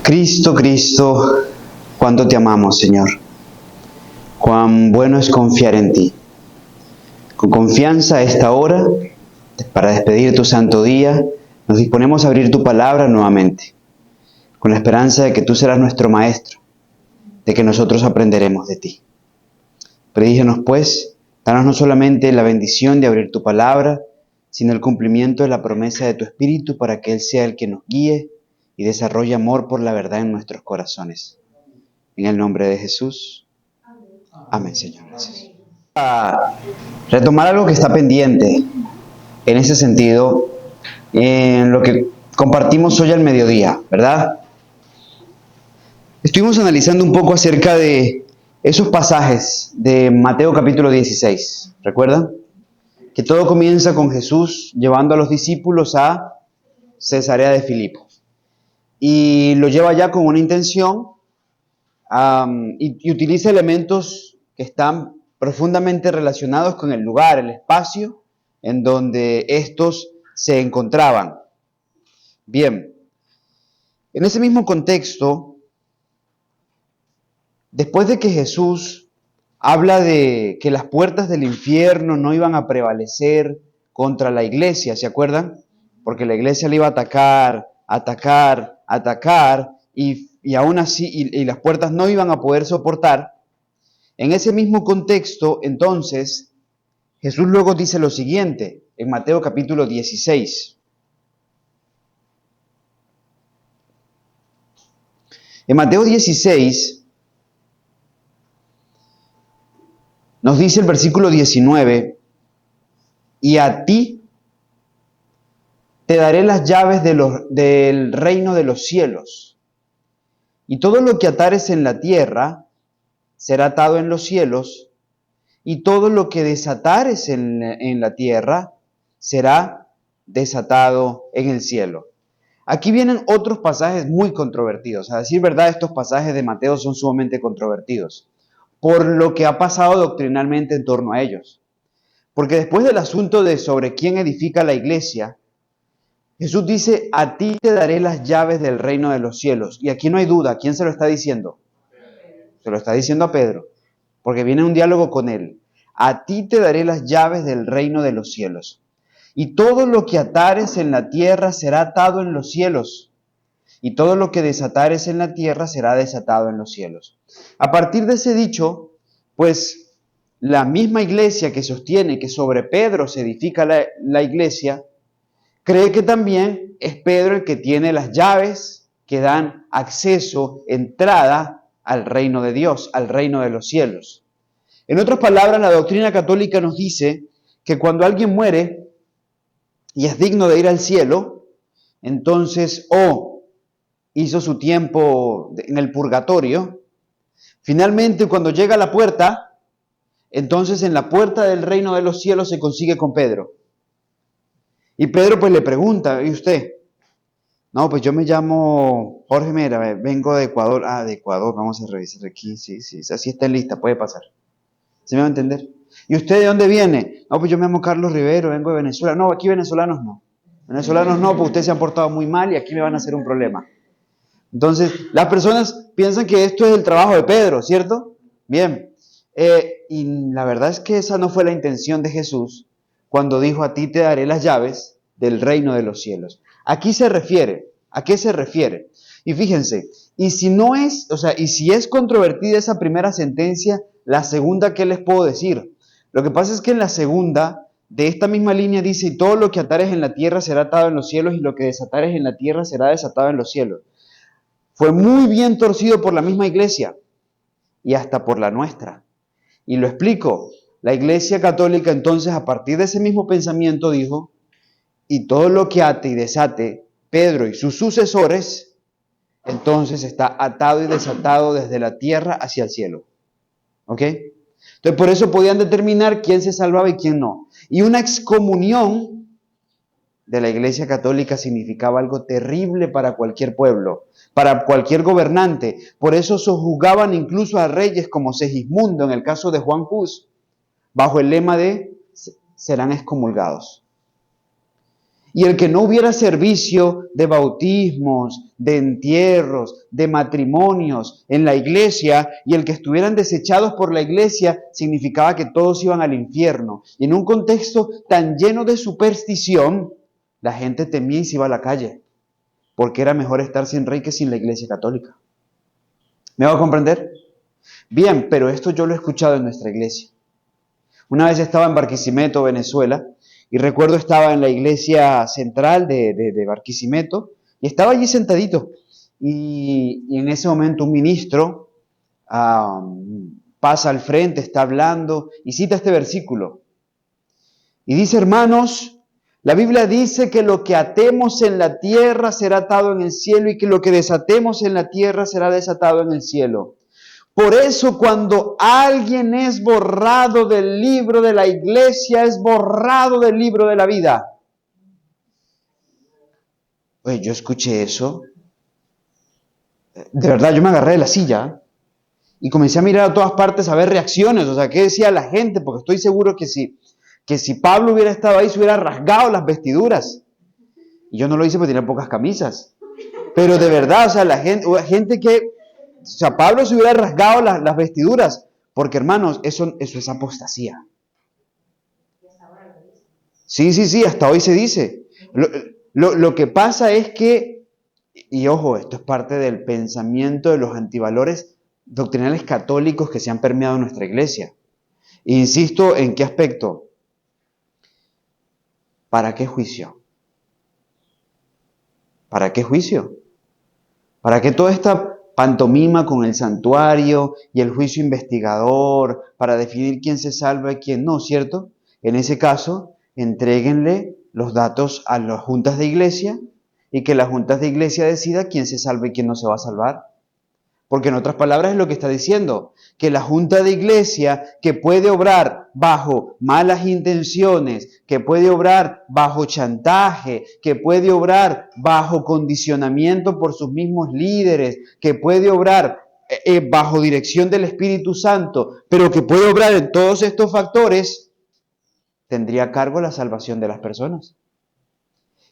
Cristo, Cristo, cuánto te amamos, Señor. Cuán bueno es confiar en ti. Con confianza a esta hora, para despedir tu santo día, nos disponemos a abrir tu palabra nuevamente, con la esperanza de que tú serás nuestro Maestro, de que nosotros aprenderemos de ti. Predígenos, pues, danos no solamente la bendición de abrir tu palabra, sino el cumplimiento de la promesa de tu Espíritu para que Él sea el que nos guíe y desarrolle amor por la verdad en nuestros corazones. En el nombre de Jesús. Amén, Señor. Gracias. A retomar algo que está pendiente en ese sentido, en lo que compartimos hoy al mediodía, ¿verdad? Estuvimos analizando un poco acerca de esos pasajes de Mateo capítulo 16, ¿recuerdan? Que todo comienza con Jesús llevando a los discípulos a Cesarea de Filipo. Y lo lleva ya con una intención y utiliza elementos que están profundamente relacionados con el lugar, el espacio en donde estos se encontraban. Bien, en ese mismo contexto, después de que Jesús habla de que las puertas del infierno no iban a prevalecer contra la iglesia, ¿se acuerdan? Porque la iglesia le iba a atacar, y aún así, y las puertas no iban a poder soportar. En ese mismo contexto, entonces, Jesús luego dice lo siguiente, en Mateo capítulo 16. En Mateo 16, nos dice el versículo 19, y a ti te daré las llaves del reino de los cielos, y todo lo que atares en la tierra será atado en los cielos, y todo lo que desatares en la tierra será desatado en el cielo. Aquí vienen otros pasajes muy controvertidos. A decir verdad, estos pasajes de Mateo son sumamente controvertidos por lo que ha pasado doctrinalmente en torno a ellos. Porque después del asunto de sobre quién edifica la iglesia, Jesús dice, a ti te daré las llaves del reino de los cielos. Y aquí no hay duda, ¿quién se lo está diciendo? Se lo está diciendo a Pedro, porque viene un diálogo con él. A ti te daré las llaves del reino de los cielos. Y todo lo que atares en la tierra será atado en los cielos. Y todo lo que desatares en la tierra será desatado en los cielos. A partir de ese dicho, pues la misma iglesia que sostiene que sobre Pedro se edifica la iglesia, cree que también es Pedro el que tiene las llaves que dan acceso, entrada al reino de Dios, al reino de los cielos. En otras palabras, la doctrina católica nos dice que cuando alguien muere y es digno de ir al cielo, entonces hizo su tiempo en el purgatorio, finalmente cuando llega a la puerta, entonces en la puerta del reino de los cielos se consigue con Pedro. Y Pedro pues le pregunta, ¿y usted? No, pues yo me llamo Jorge Mera, vengo de Ecuador. Ah, de Ecuador, vamos a revisar aquí, sí, así está en lista, puede pasar. ¿Se me va a entender? ¿Y usted de dónde viene? No, pues yo me llamo Carlos Rivero, vengo de Venezuela. No, aquí venezolanos no. Venezolanos no, porque ustedes se han portado muy mal y aquí me van a hacer un problema. Entonces, las personas piensan que esto es el trabajo de Pedro, ¿cierto? Bien. Y la verdad es que esa no fue la intención de Jesús cuando dijo, a ti te daré las llaves del reino de los cielos. Aquí se refiere, ¿a qué se refiere? Y fíjense, y si es controvertida esa primera sentencia, la segunda, ¿qué les puedo decir? Lo que pasa es que en la segunda, de esta misma línea dice, y todo lo que atares en la tierra será atado en los cielos, y lo que desatares en la tierra será desatado en los cielos. Fue muy bien torcido por la misma iglesia, y hasta por la nuestra. Y lo explico. La iglesia católica entonces, a partir de ese mismo pensamiento, dijo, y todo lo que ate y desate Pedro y sus sucesores, entonces está atado y desatado desde la tierra hacia el cielo. ¿Ok? Entonces por eso podían determinar quién se salvaba y quién no. Y una excomunión de la iglesia católica significaba algo terrible para cualquier pueblo, para cualquier gobernante. Por eso sojuzgaban incluso a reyes como Segismundo, en el caso de Juan Hus, bajo el lema de serán excomulgados. Y el que no hubiera servicio de bautismos, de entierros, de matrimonios en la iglesia, y el que estuvieran desechados por la iglesia, significaba que todos iban al infierno. Y en un contexto tan lleno de superstición, la gente temía y se iba a la calle, porque era mejor estar sin rey que sin la iglesia católica. ¿Me va a comprender? Bien, pero esto yo lo he escuchado en nuestra iglesia. Una vez estaba en Barquisimeto, Venezuela, y recuerdo estaba en la iglesia central de Barquisimeto, y estaba allí sentadito. Y en ese momento un ministro pasa al frente, está hablando, y cita este versículo. Y dice, hermanos, la Biblia dice que lo que atemos en la tierra será atado en el cielo, y que lo que desatemos en la tierra será desatado en el cielo. Por eso cuando alguien es borrado del libro de la iglesia, es borrado del libro de la vida. Oye, yo escuché eso. De verdad, yo me agarré de la silla y comencé a mirar a todas partes a ver reacciones. O sea, ¿qué decía la gente? Porque estoy seguro que si Pablo hubiera estado ahí, se hubiera rasgado las vestiduras. Y yo no lo hice porque tenía pocas camisas. Pero de verdad, o sea, la gente que... O sea, Pablo se hubiera rasgado las vestiduras, porque hermanos, eso es apostasía. Sí, hasta hoy se dice. Lo que pasa es que, y ojo, esto es parte del pensamiento de los antivalores doctrinales católicos que se han permeado en nuestra iglesia. Insisto, ¿en qué aspecto? ¿Para qué juicio? ¿Para qué juicio? ¿Para qué toda esta pantomima con el santuario y el juicio investigador para definir quién se salva y quién no, ¿cierto? En ese caso, entréguenle los datos a las juntas de iglesia y que las juntas de iglesia decida quién se salva y quién no se va a salvar. Porque en otras palabras es lo que está diciendo, que la junta de iglesia que puede obrar bajo malas intenciones, que puede obrar bajo chantaje, que puede obrar bajo condicionamiento por sus mismos líderes, que puede obrar bajo dirección del Espíritu Santo, pero que puede obrar en todos estos factores, tendría a cargo la salvación de las personas.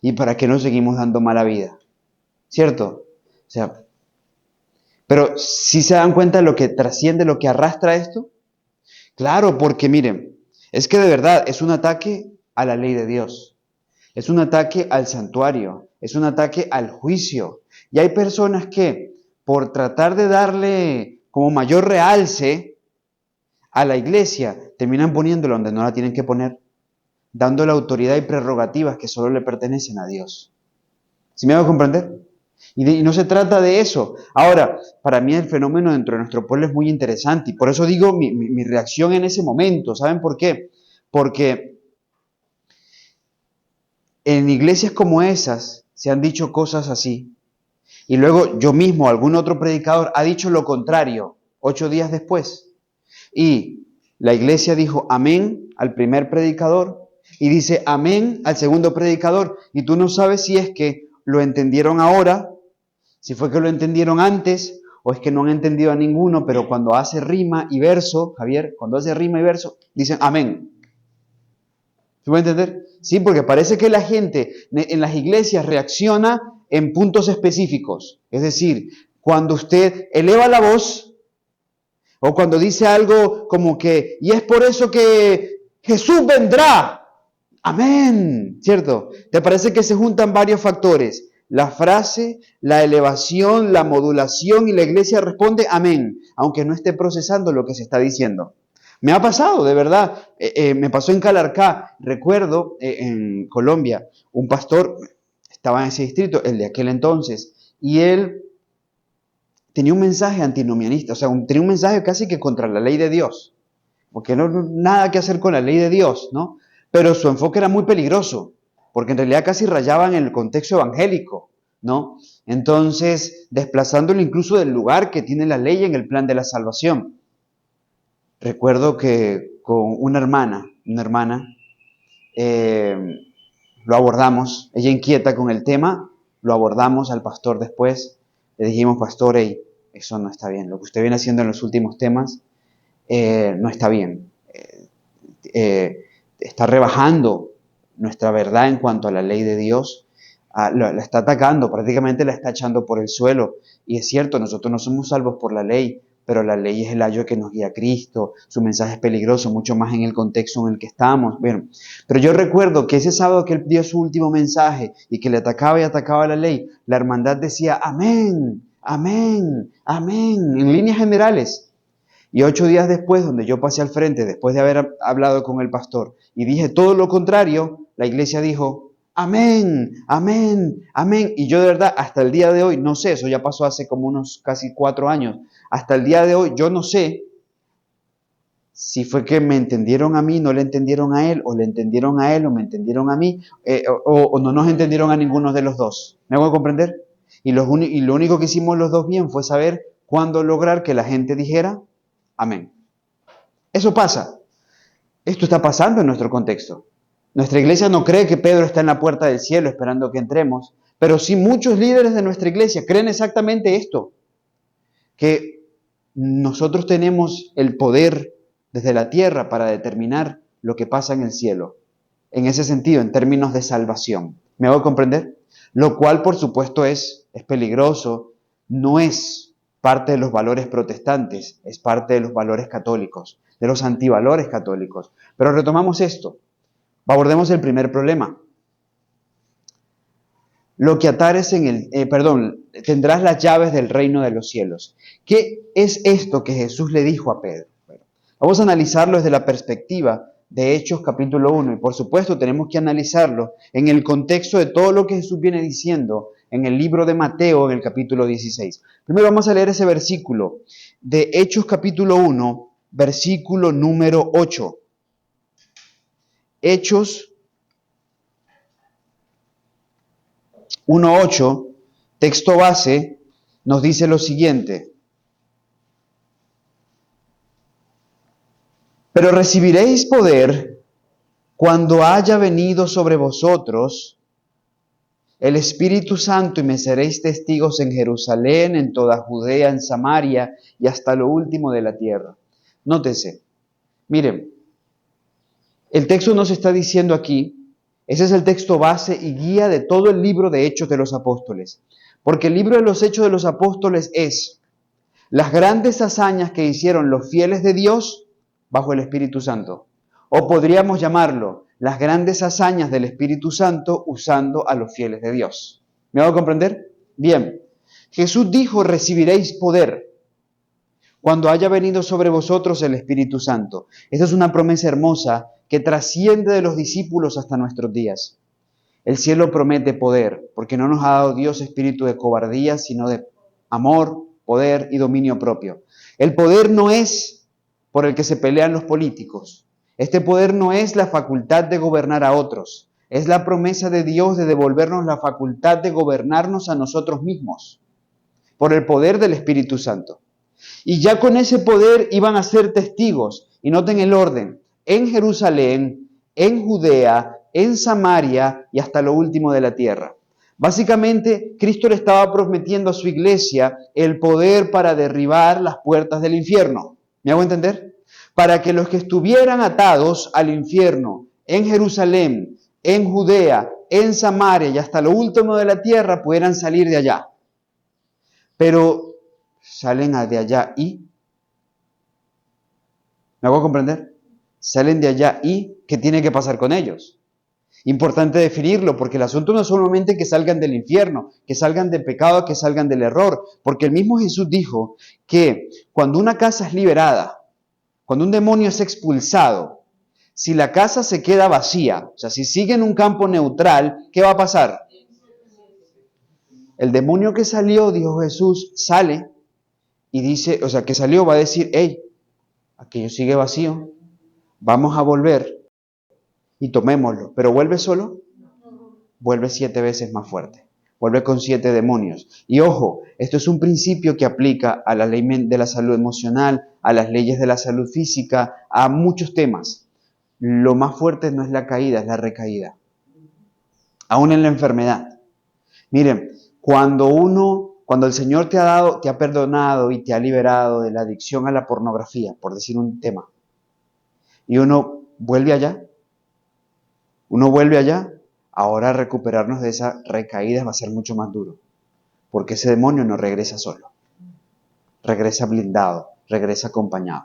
¿Y para qué nos seguimos dando mala vida? ¿Cierto? O sea, pero ¿sí se dan cuenta de lo que trasciende, lo que arrastra esto? Claro, porque miren, es que de verdad es un ataque a la ley de Dios, es un ataque al santuario, es un ataque al juicio. Y hay personas que, por tratar de darle como mayor realce a la iglesia, terminan poniéndola donde no la tienen que poner, dándole autoridad y prerrogativas que solo le pertenecen a Dios. ¿Sí me hago comprender? Y no se trata de eso. Ahora, para mí el fenómeno dentro de nuestro pueblo es muy interesante y por eso digo mi reacción en ese momento. ¿Saben por qué? Porque en iglesias como esas se han dicho cosas así y luego yo mismo, algún otro predicador, ha dicho lo contrario 8 días después. Y la iglesia dijo amén al primer predicador y dice amén al segundo predicador y tú no sabes si es que lo entendieron ahora, si fue que lo entendieron antes o es que no han entendido a ninguno, pero cuando hace rima y verso, Javier, cuando hace rima y verso, dicen amén. ¿Se puede entender? Sí, porque parece que la gente en las iglesias reacciona en puntos específicos. Es decir, cuando usted eleva la voz o cuando dice algo como que, y es por eso que Jesús vendrá. Amén, ¿cierto? ¿Te parece que se juntan varios factores? La frase, la elevación, la modulación y la iglesia responde amén, aunque no esté procesando lo que se está diciendo. Me ha pasado, de verdad. Me pasó en Calarcá. Recuerdo en Colombia, un pastor estaba en ese distrito, el de aquel entonces, y él tenía un mensaje antinomianista, o sea, tenía un mensaje casi que contra la ley de Dios, porque no nada que hacer con la ley de Dios, ¿no? Pero su enfoque era muy peligroso, porque en realidad casi rayaba en el contexto evangélico, ¿no? Entonces, desplazándolo incluso del lugar que tiene la ley en el plan de la salvación. Recuerdo que con una hermana, lo abordamos, ella inquieta con el tema, lo abordamos al pastor después, le dijimos, pastor, hey, eso no está bien, lo que usted viene haciendo en los últimos temas no está bien, está rebajando nuestra verdad en cuanto a la ley de Dios, la está atacando, prácticamente la está echando por el suelo. Y es cierto, nosotros no somos salvos por la ley, pero la ley es el ayo que nos guía a Cristo, su mensaje es peligroso, mucho más en el contexto en el que estamos. Bueno, pero yo recuerdo que ese sábado que él dio su último mensaje y que le atacaba y atacaba la ley, la hermandad decía, amén, amén, amén, en líneas generales. Y 8 días después, donde yo pasé al frente, después de haber hablado con el pastor, y dije todo lo contrario, la iglesia dijo, amén, amén, amén. Y yo de verdad, hasta el día de hoy, no sé, eso ya pasó hace como unos casi 4 años, hasta el día de hoy yo no sé si fue que me entendieron a mí, no le entendieron a él, o le entendieron a él, o me entendieron a mí, o no nos entendieron a ninguno de los dos. ¿Me hago comprender? Y lo único que hicimos los dos bien fue saber cuándo lograr que la gente dijera, amén. Eso pasa. Esto está pasando en nuestro contexto. Nuestra iglesia no cree que Pedro está en la puerta del cielo esperando que entremos, pero sí muchos líderes de nuestra iglesia creen exactamente esto, que nosotros tenemos el poder desde la tierra para determinar lo que pasa en el cielo. En ese sentido, en términos de salvación. ¿Me hago comprender? Lo cual, por supuesto, es peligroso, no es parte de los valores protestantes, es parte de los valores católicos, de los antivalores católicos. Pero retomamos esto. Abordemos el primer problema. Lo que atares tendrás las llaves del reino de los cielos. ¿Qué es esto que Jesús le dijo a Pedro? Bueno, vamos a analizarlo desde la perspectiva de Hechos capítulo 1 y por supuesto tenemos que analizarlo en el contexto de todo lo que Jesús viene diciendo en el libro de Mateo en el capítulo 16. Primero vamos a leer ese versículo de Hechos capítulo 1, versículo número 8. Hechos 1:8, texto base, nos dice lo siguiente. Pero recibiréis poder cuando haya venido sobre vosotros el Espíritu Santo y me seréis testigos en Jerusalén, en toda Judea, en Samaria y hasta lo último de la tierra. Nótese, miren, el texto nos está diciendo aquí, ese es el texto base y guía de todo el libro de Hechos de los Apóstoles. Porque el libro de los Hechos de los Apóstoles es las grandes hazañas que hicieron los fieles de Dios bajo el Espíritu Santo. O podríamos llamarlo las grandes hazañas del Espíritu Santo usando a los fieles de Dios. ¿Me hago comprender? Bien. Jesús dijo, recibiréis poder cuando haya venido sobre vosotros el Espíritu Santo. Esta es una promesa hermosa que trasciende de los discípulos hasta nuestros días. El cielo promete poder, porque no nos ha dado Dios espíritu de cobardía, sino de amor, poder y dominio propio. El poder no es por el que se pelean los políticos. Este poder no es la facultad de gobernar a otros. Es la promesa de Dios de devolvernos la facultad de gobernarnos a nosotros mismos, por el poder del Espíritu Santo. Y ya con ese poder iban a ser testigos, y noten el orden, en Jerusalén, en Judea, en Samaria y hasta lo último de la tierra. Básicamente, Cristo le estaba prometiendo a su iglesia el poder para derribar las puertas del infierno. ¿Me hago entender? Para que los que estuvieran atados al infierno en Jerusalén, en Judea, en Samaria y hasta lo último de la tierra pudieran salir de allá. Pero salen de allá y, ¿me hago comprender? Salen de allá y, ¿qué tiene que pasar con ellos? Importante definirlo, porque el asunto no es solamente que salgan del infierno, que salgan del pecado, que salgan del error, porque el mismo Jesús dijo que cuando una casa es liberada, cuando un demonio es expulsado, si la casa se queda vacía, o sea, si sigue en un campo neutral, ¿qué va a pasar? El demonio que salió, dijo Jesús, sale y dice, o sea, que salió va a decir, hey, aquello sigue vacío, vamos a volver y tomémoslo. Pero vuelve solo, vuelve 7 veces más fuerte, vuelve con 7 demonios. Y ojo, esto es un principio que aplica a la ley de la salud emocional, a las leyes de la salud física, a muchos temas. Lo más fuerte no es la caída, es la recaída. Aún en la enfermedad. Miren, cuando el Señor te ha perdonado y te ha liberado de la adicción a la pornografía, por decir un tema, y uno vuelve allá, Uno vuelve allá, ahora recuperarnos de esa recaída va a ser mucho más duro, porque ese demonio no regresa solo, regresa blindado, regresa acompañado.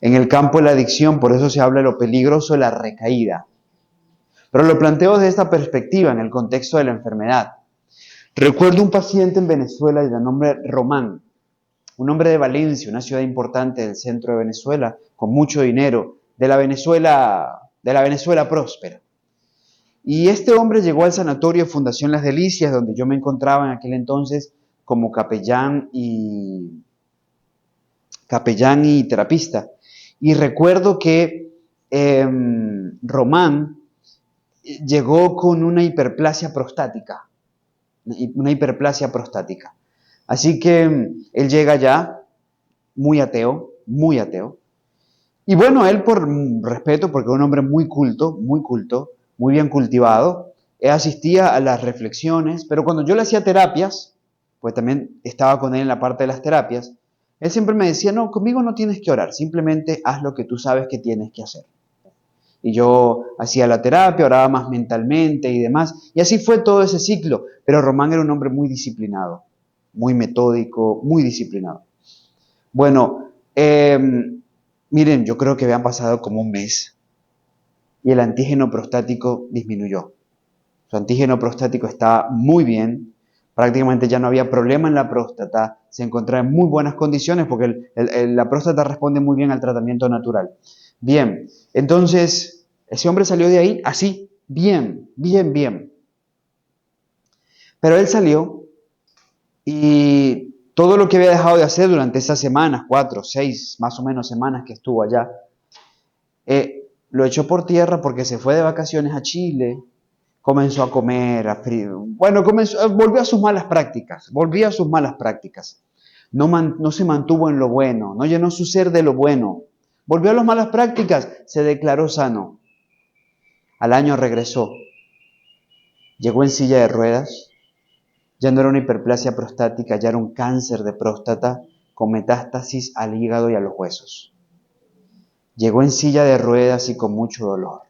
En el campo de la adicción, por eso se habla de lo peligroso de la recaída. Pero lo planteo desde esta perspectiva, en el contexto de la enfermedad. Recuerdo un paciente en Venezuela de nombre Román, un hombre de Valencia, una ciudad importante del centro de Venezuela, con mucho dinero, de la Venezuela próspera. Y este hombre llegó al sanatorio Fundación Las Delicias, donde yo me encontraba en aquel entonces como capellán y terapista. Y recuerdo que Román llegó con una hiperplasia prostática. Así que él llega ya muy ateo. Y bueno, él por respeto, porque era un hombre muy culto, muy bien cultivado, asistía a las reflexiones, pero cuando yo le hacía terapias, pues también estaba con él en la parte de las terapias, él siempre me decía, no, conmigo no tienes que orar, simplemente haz lo que tú sabes que tienes que hacer. Y yo hacía la terapia, oraba más mentalmente y demás, y así fue todo ese ciclo. Pero Román era un hombre muy disciplinado, muy metódico, muy disciplinado. Bueno, miren, yo creo que habían pasado como un mes y el antígeno prostático disminuyó. Su antígeno prostático estaba muy bien, prácticamente ya no había problema en la próstata, se encontraba en muy buenas condiciones porque la próstata responde muy bien al tratamiento natural. Bien, entonces ese hombre salió de ahí así, bien. Pero él salió y todo lo que había dejado de hacer durante esas semanas, 4, 6, más o menos semanas que estuvo allá, lo echó por tierra porque se fue de vacaciones a Chile, comenzó a comer, volvió a sus malas prácticas, No se mantuvo en lo bueno, no llenó su ser de lo bueno. Volvió a las malas prácticas, se declaró sano. Al año regresó. Llegó en silla de ruedas. Ya no era una hiperplasia prostática, ya era un cáncer de próstata con metástasis al hígado y a los huesos. Llegó en silla de ruedas y con mucho dolor.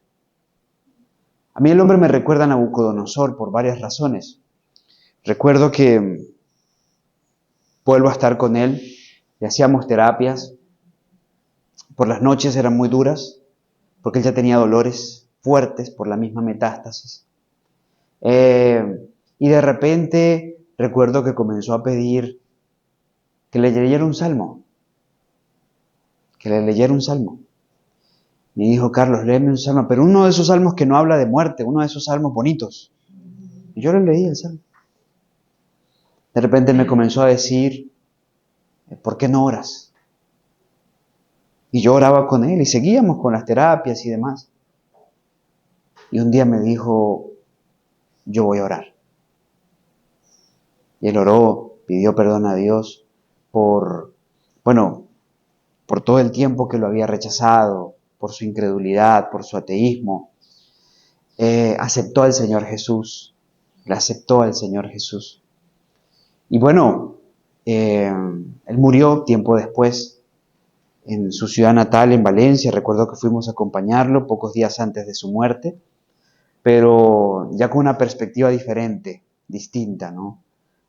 A mí el hombre me recuerda a Nabucodonosor por varias razones. Recuerdo que vuelvo a estar con él, le hacíamos terapias. Por las noches eran muy duras, porque él ya tenía dolores fuertes por la misma metástasis. Y de repente recuerdo que comenzó a pedir que le leyera un salmo. Me dijo, Carlos, léeme un salmo, pero uno de esos salmos que no habla de muerte, uno de esos salmos bonitos. Y yo le leí el salmo. De repente me comenzó a decir, ¿por qué no oras? Y yo oraba con él y seguíamos con las terapias y demás. Y un día me dijo, yo voy a orar. Y él oró, pidió perdón a Dios por todo el tiempo que lo había rechazado, por su incredulidad, por su ateísmo. Aceptó al Señor Jesús, le aceptó al Señor Jesús. Y bueno, él murió tiempo después en su ciudad natal, en Valencia. Recuerdo que fuimos a acompañarlo pocos días antes de su muerte, pero ya con una perspectiva diferente, distinta, ¿no?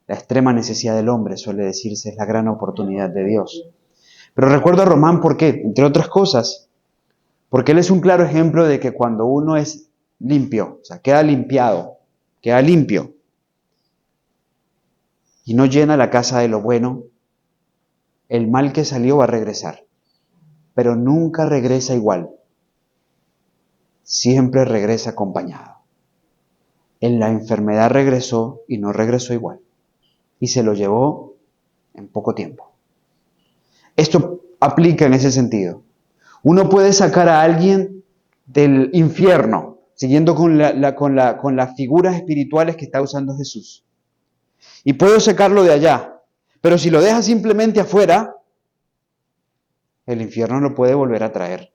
La extrema necesidad del hombre, suele decirse, es la gran oportunidad de Dios. Pero recuerdo a Román, ¿por qué? Entre otras cosas, porque él es un claro ejemplo de que cuando uno es limpio, o sea, queda limpio, y no llena la casa de lo bueno, el mal que salió va a regresar, pero nunca regresa igual, siempre regresa acompañado. En la enfermedad regresó y no regresó igual, y se lo llevó en poco tiempo. Esto aplica en ese sentido. Uno puede sacar a alguien del infierno, siguiendo con las figuras espirituales que está usando Jesús. Y puedo sacarlo de allá, pero si lo deja simplemente afuera, el infierno lo puede volver a traer.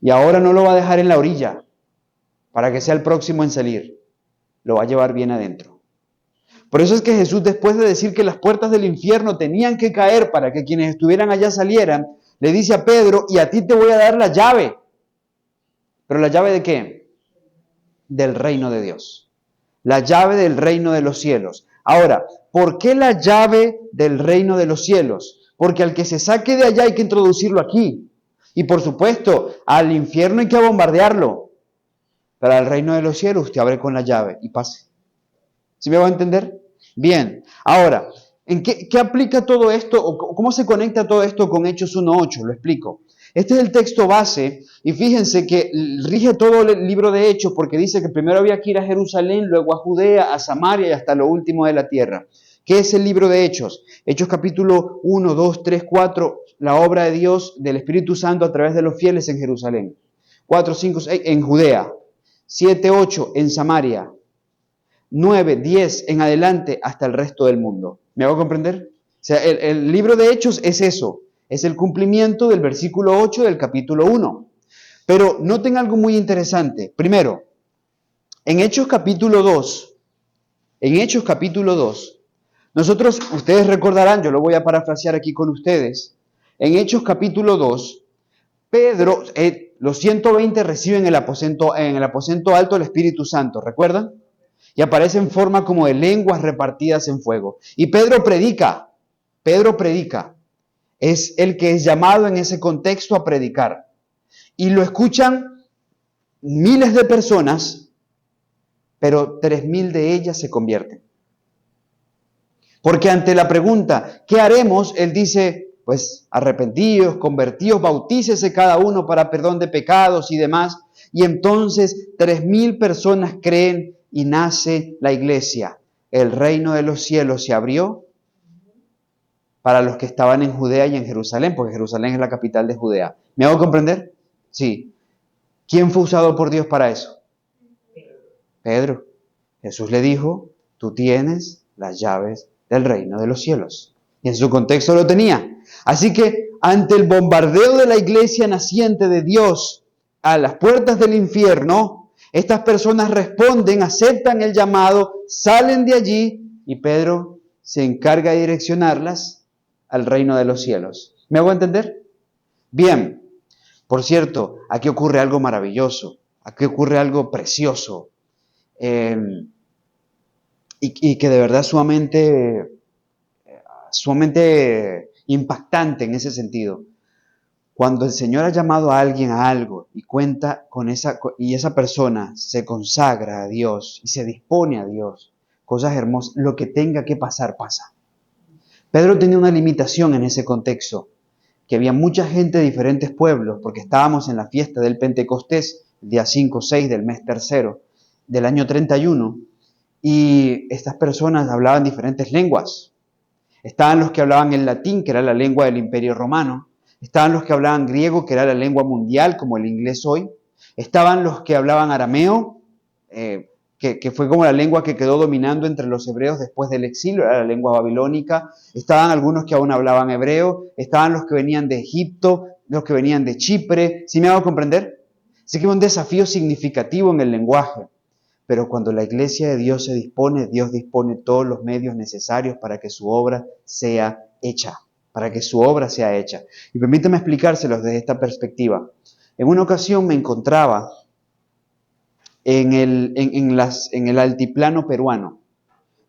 Y ahora no lo va a dejar en la orilla, para que sea el próximo en salir. Lo va a llevar bien adentro. Por eso es que Jesús, después de decir que las puertas del infierno tenían que caer para que quienes estuvieran allá salieran, le dice a Pedro, y a ti te voy a dar la llave. ¿Pero la llave de qué? del reino de Dios. La llave del reino de los cielos. Ahora, ¿por qué la llave del reino de los cielos? Porque al que se saque de allá hay que introducirlo aquí. Y por supuesto, al infierno hay que bombardearlo. Pero al reino de los cielos usted abre con la llave y pase. ¿Sí me va a entender? Bien. Ahora, ¿en qué aplica todo esto? ¿O cómo se conecta todo esto con Hechos 1:8? Lo explico. Este es el texto base y fíjense que rige todo el libro de Hechos porque dice que primero había que ir a Jerusalén, luego a Judea, a Samaria y hasta lo último de la tierra. ¿Qué es el libro de Hechos? Hechos capítulo 1, 2, 3, 4, la obra de Dios, del Espíritu Santo a través de los fieles en Jerusalén. 4, 5, 6 en Judea. 7, 8 en Samaria. 9, 10 en adelante hasta el resto del mundo. ¿Me hago comprender? O sea, el libro de Hechos es eso. Es el cumplimiento del versículo 8 del capítulo 1. Pero noten algo muy interesante. Primero, en Hechos capítulo 2, nosotros, ustedes recordarán, yo lo voy a parafrasear aquí con ustedes. En Hechos capítulo 2, Pedro, los 120 reciben en el aposento alto el Espíritu Santo, ¿recuerdan? Y aparece en forma como de lenguas repartidas en fuego. Y Pedro predica. Es el que es llamado en ese contexto a predicar. Y lo escuchan miles de personas, pero 3,000 de ellas se convierten. Porque ante la pregunta, ¿qué haremos? Él dice, pues arrepentíos, convertíos, bautícese cada uno para perdón de pecados y demás. Y entonces 3,000 personas creen y nace la iglesia. El reino de los cielos se abrió para los que estaban en Judea y en Jerusalén, porque Jerusalén es la capital de Judea. ¿Me hago comprender? Sí. ¿Quién fue usado por Dios para eso? Pedro. Jesús le dijo, tú tienes las llaves del reino de los cielos. Y en su contexto lo tenía. Así que ante el bombardeo de la iglesia naciente de Dios a las puertas del infierno, estas personas responden, aceptan el llamado, salen de allí y Pedro se encarga de direccionarlas al reino de los cielos. ¿Me hago entender? Bien, por cierto, aquí ocurre algo maravilloso, aquí ocurre algo precioso y que de verdad sumamente impactante en ese sentido. Cuando el Señor ha llamado a alguien a algo y cuenta con esa persona se consagra a Dios y se dispone a Dios, cosas hermosas, lo que tenga que pasar, pasa. Pedro tenía una limitación en ese contexto, que había mucha gente de diferentes pueblos, porque estábamos en la fiesta del Pentecostés, el día 5 o 6 del mes tercero del año 31, y estas personas hablaban diferentes lenguas. Estaban los que hablaban el latín, que era la lengua del Imperio Romano. Estaban los que hablaban griego, que era la lengua mundial, como el inglés hoy. Estaban los que hablaban arameo, que fue como la lengua que quedó dominando entre los hebreos después del exilio, era la lengua babilónica. Estaban algunos que aún hablaban hebreo. Estaban los que venían de Egipto, los que venían de Chipre. ¿Sí me hago comprender? Así que es un desafío significativo en el lenguaje. Pero cuando la iglesia de Dios se dispone, Dios dispone todos los medios necesarios para que su obra sea hecha. Y permítame explicárselos desde esta perspectiva. En una ocasión me encontraba en el altiplano peruano.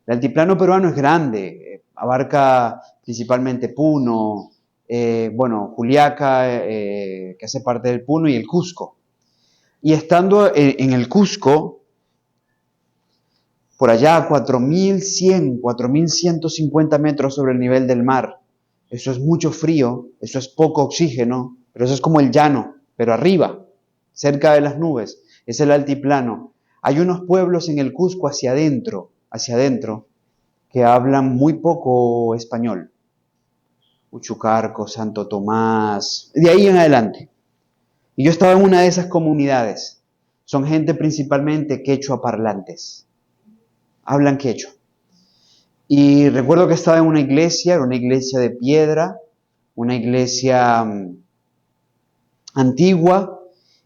El altiplano peruano es grande, abarca principalmente Puno, Juliaca, que hace parte del Puno, y el Cusco. Y estando en el Cusco, por allá a 4,100, 4,150 metros sobre el nivel del mar. Eso es mucho frío, eso es poco oxígeno, pero eso es como el llano, pero arriba, cerca de las nubes, es el altiplano. Hay unos pueblos en el Cusco hacia adentro, que hablan muy poco español. Uchucarco, Santo Tomás, de ahí en adelante. Y yo estaba en una de esas comunidades. Son gente principalmente quechua parlantes. Hablan quechua. Y recuerdo que estaba en una iglesia, era una iglesia de piedra, una iglesia antigua,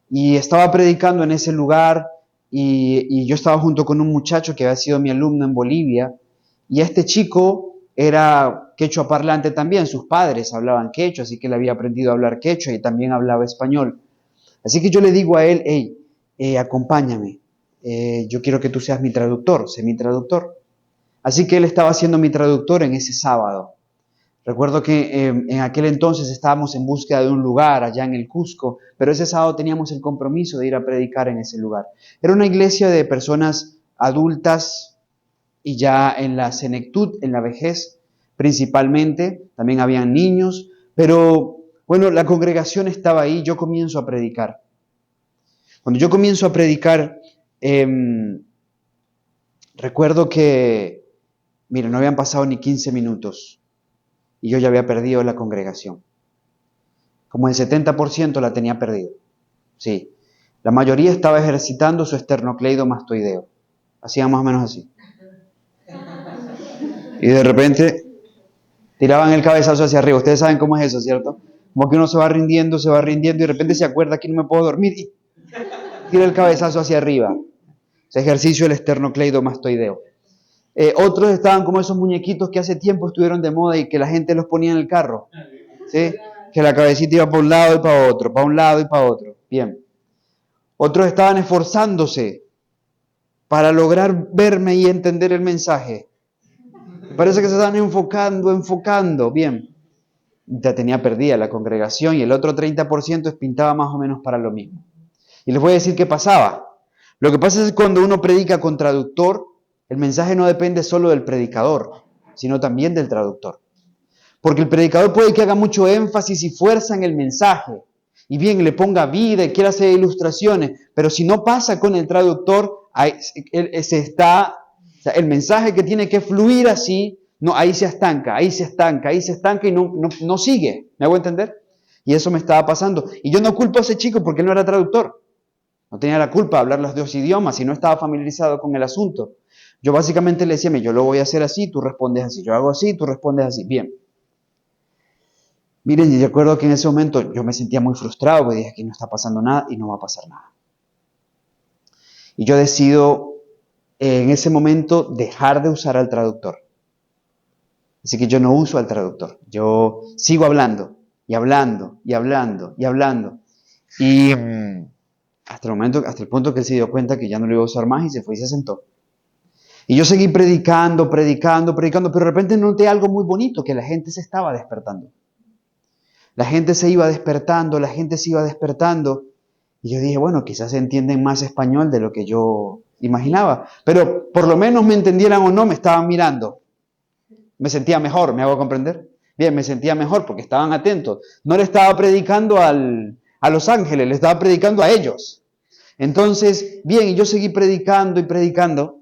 y estaba predicando en ese lugar, y yo estaba junto con un muchacho que había sido mi alumno en Bolivia, y este chico era quechua parlante también, sus padres hablaban quechua, así que él había aprendido a hablar quechua y también hablaba español. Así que yo le digo a él, hey, acompáñame. yo quiero que tú seas mi traductor, sé mi traductor. Así que él estaba siendo mi traductor en ese sábado. Recuerdo que en aquel entonces estábamos en búsqueda de un lugar allá en el Cusco, pero ese sábado teníamos el compromiso de ir a predicar en ese lugar. Era una iglesia de personas adultas y ya en la senectud, en la vejez principalmente, también habían niños, pero bueno, la congregación estaba ahí, yo comienzo a predicar. Cuando yo comienzo a predicar, recuerdo que, mira, no habían pasado ni 15 minutos y yo ya había perdido la congregación. Como el 70% la tenía perdido. Sí, la mayoría estaba ejercitando su esternocleidomastoideo. Hacían más o menos así. Y de repente tiraban el cabezazo hacia arriba. Ustedes saben cómo es eso, ¿cierto? Como que uno se va rindiendo y de repente se acuerda que no me puedo dormir y tira el cabezazo hacia arriba. Ese ejercicio del esternocleidomastoideo. Otros estaban como esos muñequitos que hace tiempo estuvieron de moda y que la gente los ponía en el carro. ¿Sí? Que la cabecita iba para un lado y para otro, para un lado y para otro. Bien. Otros estaban esforzándose para lograr verme y entender el mensaje. Parece que se estaban enfocando. Bien. Ya tenía perdida la congregación y el otro 30% pintaba más o menos para lo mismo. Y les voy a decir qué pasaba. Lo que pasa es que cuando uno predica con traductor, el mensaje no depende solo del predicador, sino también del traductor. Porque el predicador puede que haga mucho énfasis y fuerza en el mensaje, y bien, le ponga vida y quiera hacer ilustraciones, pero si no pasa con el traductor, el mensaje que tiene que fluir así, no, ahí se estanca y no sigue. ¿Me hago entender? Y eso me estaba pasando. Y yo no culpo a ese chico porque él no era traductor. No tenía la culpa de hablar los dos idiomas y no estaba familiarizado con el asunto. Yo básicamente le decía, yo lo voy a hacer así, tú respondes así. Yo hago así, tú respondes así. Bien. Miren, yo recuerdo que en ese momento yo me sentía muy frustrado, porque dije, aquí no está pasando nada y no va a pasar nada. Y yo decido en ese momento dejar de usar al traductor. Así que yo no uso al traductor. Yo sigo hablando y hablando y hablando y hablando. Y hasta el punto que él se dio cuenta que ya no lo iba a usar más y se fue y se sentó. Y yo seguí predicando, pero de repente noté algo muy bonito, que la gente se estaba despertando. La gente se iba despertando. Y yo dije, bueno, quizás entienden más español de lo que yo imaginaba. Pero por lo menos me entendieran o no, me estaban mirando. Me sentía mejor, ¿me hago comprender? Bien, me sentía mejor porque estaban atentos. No le estaba predicando a los ángeles, le estaba predicando a ellos. Entonces, bien, y yo seguí predicando y predicando.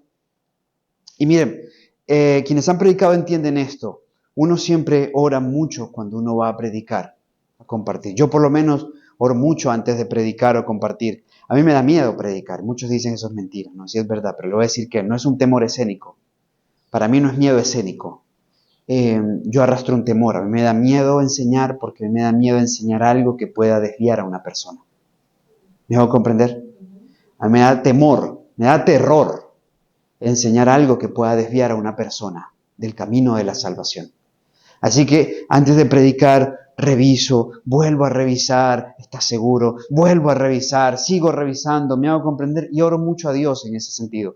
Y miren, quienes han predicado entienden esto. Uno siempre ora mucho cuando uno va a predicar, a compartir. Yo por lo menos oro mucho antes de predicar o compartir. A mí me da miedo predicar. Muchos dicen eso es mentira, no, sí es verdad, pero le voy a decir que no es un temor escénico. Para mí no es miedo escénico. Yo arrastro un temor. A mí me da miedo enseñar porque me da miedo enseñar algo que pueda desviar a una persona. ¿Me hago comprender? A mí me da temor, me da terror enseñar algo que pueda desviar a una persona del camino de la salvación. Así que antes de predicar, reviso, vuelvo a revisar, ¿estás seguro? Vuelvo a revisar, sigo revisando, me hago comprender y oro mucho a Dios en ese sentido.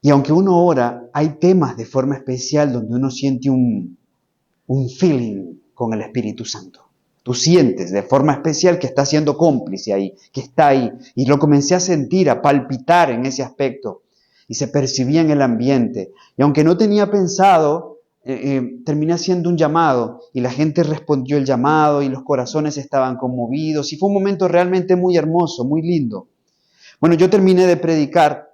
Y aunque uno ora, hay temas de forma especial donde uno siente un feeling con el Espíritu Santo. Tú sientes de forma especial que está siendo cómplice ahí, que está ahí. Y lo comencé a sentir, a palpitar en ese aspecto. Y se percibía en el ambiente. Y aunque no tenía pensado, terminé haciendo un llamado. Y la gente respondió el llamado y los corazones estaban conmovidos. Y fue un momento realmente muy hermoso, muy lindo. Bueno, yo terminé de predicar.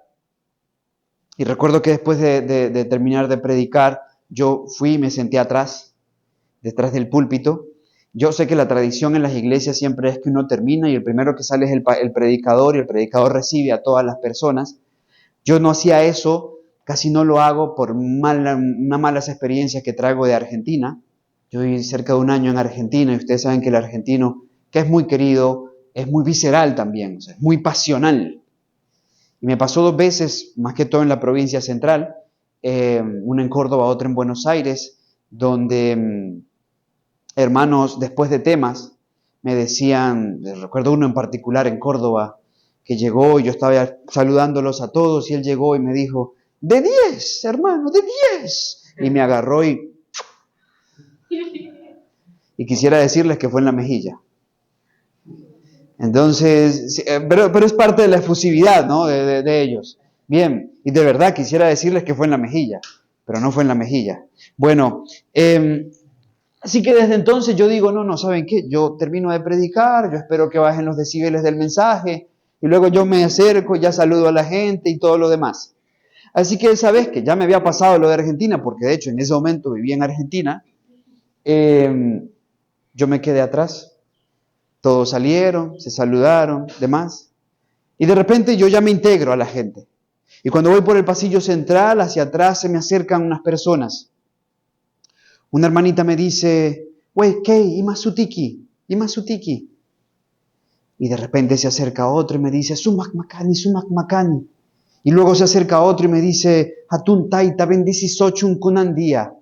Y recuerdo que después de terminar de predicar, yo fui y me senté atrás, detrás del púlpito. Yo sé que la tradición en las iglesias siempre es que uno termina y el primero que sale es el predicador y el predicador recibe a todas las personas. Yo no hacía eso, casi no lo hago por unas malas experiencias que traigo de Argentina. Yo viví cerca de un año en Argentina y ustedes saben que el argentino, que es muy querido, es muy visceral también, o sea, es muy pasional. Y me pasó 2 veces, más que todo en la provincia central, una en Córdoba, otra en Buenos Aires, donde hermanos, después de temas, me decían, recuerdo uno en particular en Córdoba, que llegó y yo estaba saludándolos a todos y él llegó y me dijo, de 10, hermano, de 10. Y me agarró y quisiera decirles que fue en la mejilla. Entonces, pero es parte de la efusividad, ¿no? De ellos. Bien, y de verdad quisiera decirles que fue en la mejilla, pero no fue en la mejilla. Bueno, así que desde entonces yo digo, no, ¿saben qué? Yo termino de predicar, yo espero que bajen los decibeles del mensaje, y luego yo me acerco, ya saludo a la gente y todo lo demás. Así que esa vez que ya me había pasado lo de Argentina, porque de hecho en ese momento vivía en Argentina, yo me quedé atrás. Todos salieron, se saludaron, demás. Y de repente yo ya me integro a la gente. Y cuando voy por el pasillo central, hacia atrás se me acercan unas personas. Una hermanita me dice, wey, ¿qué? Imasutiki. Y de repente se acerca otro y me dice, sumak makani. Y luego se acerca otro y me dice, hatun taita bendicisochun kunandía.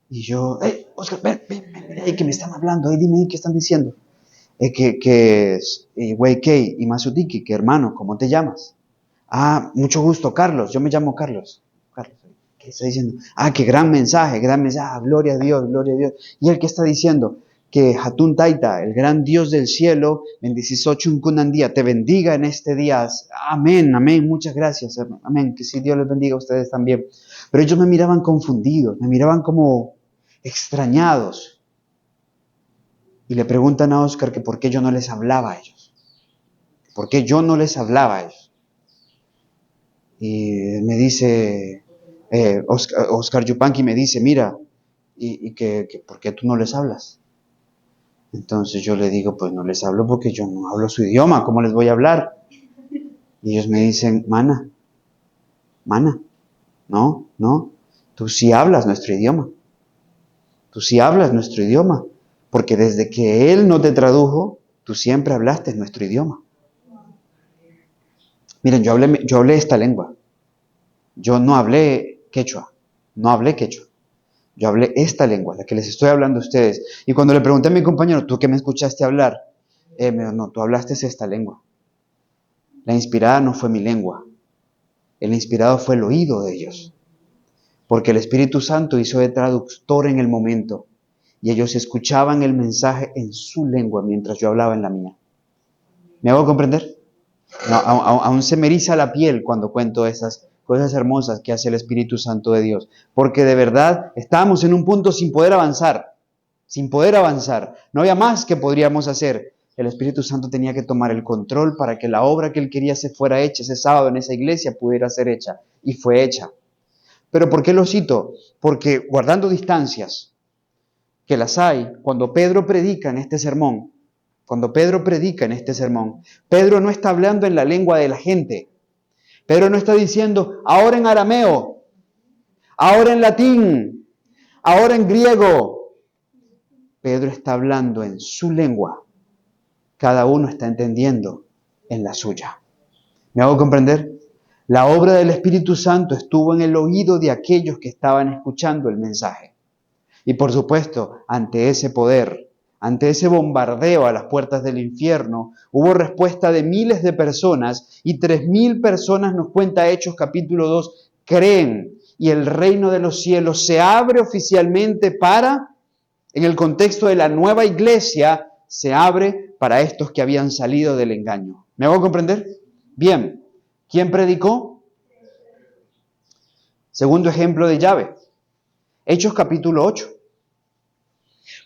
Y yo, Oscar, ven, que me están hablando, dime, ¿qué están diciendo? Wey, ¿qué? Imasutiki, que hermano, ¿cómo te llamas? Ah, mucho gusto, Carlos, yo me llamo Carlos. Carlos, ¿qué está diciendo? Ah, qué gran mensaje, gloria a Dios, gloria a Dios. Y el que está diciendo que Hatun Taita, el gran Dios del cielo, bendicisochun kunandía, te bendiga en este día. Amén, muchas gracias, hermano. Amén, que sí, Dios les bendiga a ustedes también. Pero ellos me miraban confundidos, me miraban como extrañados. Y le preguntan a Oscar que por qué yo no les hablaba a ellos. ¿Por qué yo no les hablaba a ellos? Y me dice, Oscar Yupanqui me dice, mira, y que ¿por qué tú no les hablas? Entonces yo le digo, pues no les hablo porque yo no hablo su idioma, ¿cómo les voy a hablar? Y ellos me dicen, mana, no, tú sí hablas nuestro idioma. Porque desde que Él no te tradujo, tú siempre hablaste nuestro idioma. Miren, yo hablé esta lengua. Yo no hablé quechua. Yo hablé esta lengua, la que les estoy hablando a ustedes. Y cuando le pregunté a mi compañero, ¿tú qué me escuchaste hablar? Me dijo, no, tú hablaste esta lengua. La inspirada no fue mi lengua. El inspirado fue el oído de ellos. Porque el Espíritu Santo hizo de traductor en el momento. Y ellos escuchaban el mensaje en su lengua mientras yo hablaba en la mía. ¿Me hago comprender? No, aún se me eriza la piel cuando cuento esas cosas hermosas que hace el Espíritu Santo de Dios. Porque de verdad estábamos en un punto sin poder avanzar. No había más que podríamos hacer. El Espíritu Santo tenía que tomar el control para que la obra que Él quería se fuera hecha ese sábado en esa iglesia pudiera ser hecha. Y fue hecha. ¿Pero por qué lo cito? Porque guardando distancias, que las hay, cuando Pedro predica en este sermón, Pedro no está hablando en la lengua de la gente. Pedro no está diciendo, ahora en arameo, ahora en latín, ahora en griego. Pedro está hablando en su lengua. Cada uno está entendiendo en la suya. ¿Me hago comprender? La obra del Espíritu Santo estuvo en el oído de aquellos que estaban escuchando el mensaje. Y por supuesto, ante ese poder, ante ese bombardeo a las puertas del infierno, hubo respuesta de miles de personas y 3,000 personas, nos cuenta Hechos capítulo 2, creen. Y el reino de los cielos se abre oficialmente en el contexto de la nueva iglesia, se abre para estos que habían salido del engaño. ¿Me hago comprender? Bien, ¿quién predicó? Segundo ejemplo de llave. Hechos capítulo 8.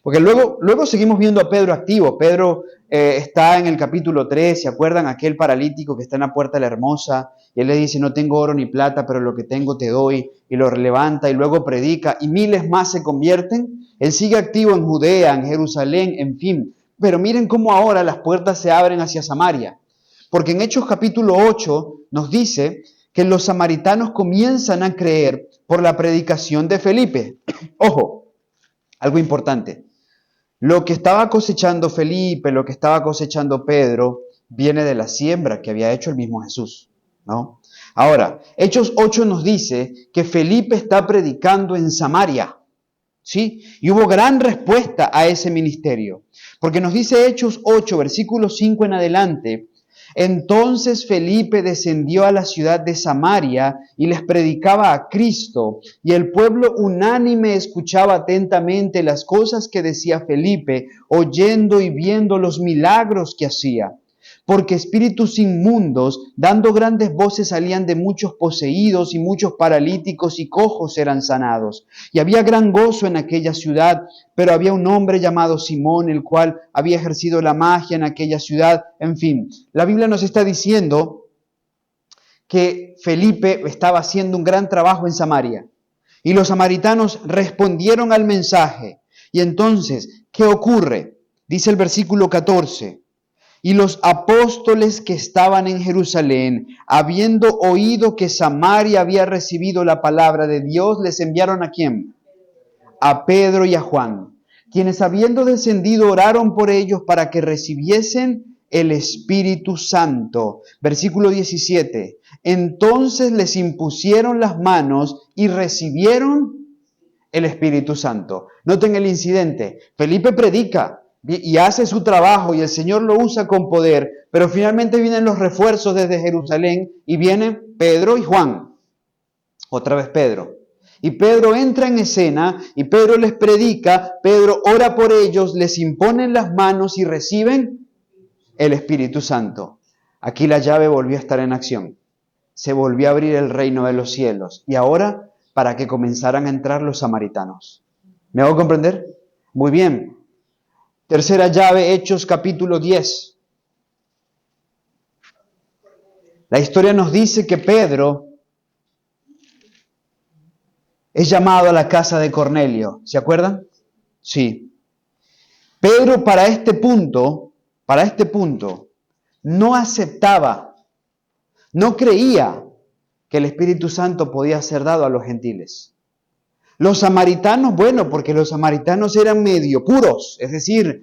Porque luego seguimos viendo a Pedro activo. Pedro está en el capítulo 3, ¿se acuerdan? Aquel paralítico que está en la puerta de la Hermosa. Y él le dice, no tengo oro ni plata, pero lo que tengo te doy. Y lo levanta y luego predica. Y miles más se convierten. Él sigue activo en Judea, en Jerusalén, en fin. Pero miren cómo ahora las puertas se abren hacia Samaria. Porque en Hechos capítulo 8 nos dice que los samaritanos comienzan a creer por la predicación de Felipe. Ojo, algo importante. Lo que estaba cosechando Felipe, lo que estaba cosechando Pedro, viene de la siembra que había hecho el mismo Jesús, ¿no? Ahora, Hechos 8 nos dice que Felipe está predicando en Samaria, ¿sí? Y hubo gran respuesta a ese ministerio. Porque nos dice Hechos 8, versículo 5 en adelante, Entonces Felipe descendió a la ciudad de Samaria y les predicaba a Cristo, y el pueblo unánime escuchaba atentamente las cosas que decía Felipe, oyendo y viendo los milagros que hacía. Porque espíritus inmundos, dando grandes voces, salían de muchos poseídos, y muchos paralíticos y cojos eran sanados. Y había gran gozo en aquella ciudad. Pero había un hombre llamado Simón, el cual había ejercido la magia en aquella ciudad. En fin, la Biblia nos está diciendo que Felipe estaba haciendo un gran trabajo en Samaria. Y los samaritanos respondieron al mensaje. Y entonces, ¿qué ocurre? Dice el versículo 14. Y los apóstoles que estaban en Jerusalén, habiendo oído que Samaria había recibido la palabra de Dios, les enviaron ¿a quién? A Pedro y a Juan, quienes habiendo descendido oraron por ellos para que recibiesen el Espíritu Santo. Versículo 17. Entonces les impusieron las manos y recibieron el Espíritu Santo. Noten el incidente. Felipe predica y hace su trabajo y el Señor lo usa con poder, pero finalmente vienen los refuerzos desde Jerusalén y vienen Pedro y Juan. Otra vez Pedro. Y Pedro entra en escena y Pedro les predica, Pedro ora por ellos, les imponen las manos y reciben el Espíritu Santo. Aquí la llave volvió a estar en acción. Se volvió a abrir el reino de los cielos. Y ahora, para que comenzaran a entrar los samaritanos. ¿Me hago comprender? Muy bien. Tercera llave, Hechos capítulo 10. La historia nos dice que Pedro es llamado a la casa de Cornelio. ¿Se acuerdan? Sí. Pedro para este punto, no aceptaba, no creía que el Espíritu Santo podía ser dado a los gentiles. Los samaritanos, bueno, porque los samaritanos eran medio puros, es decir,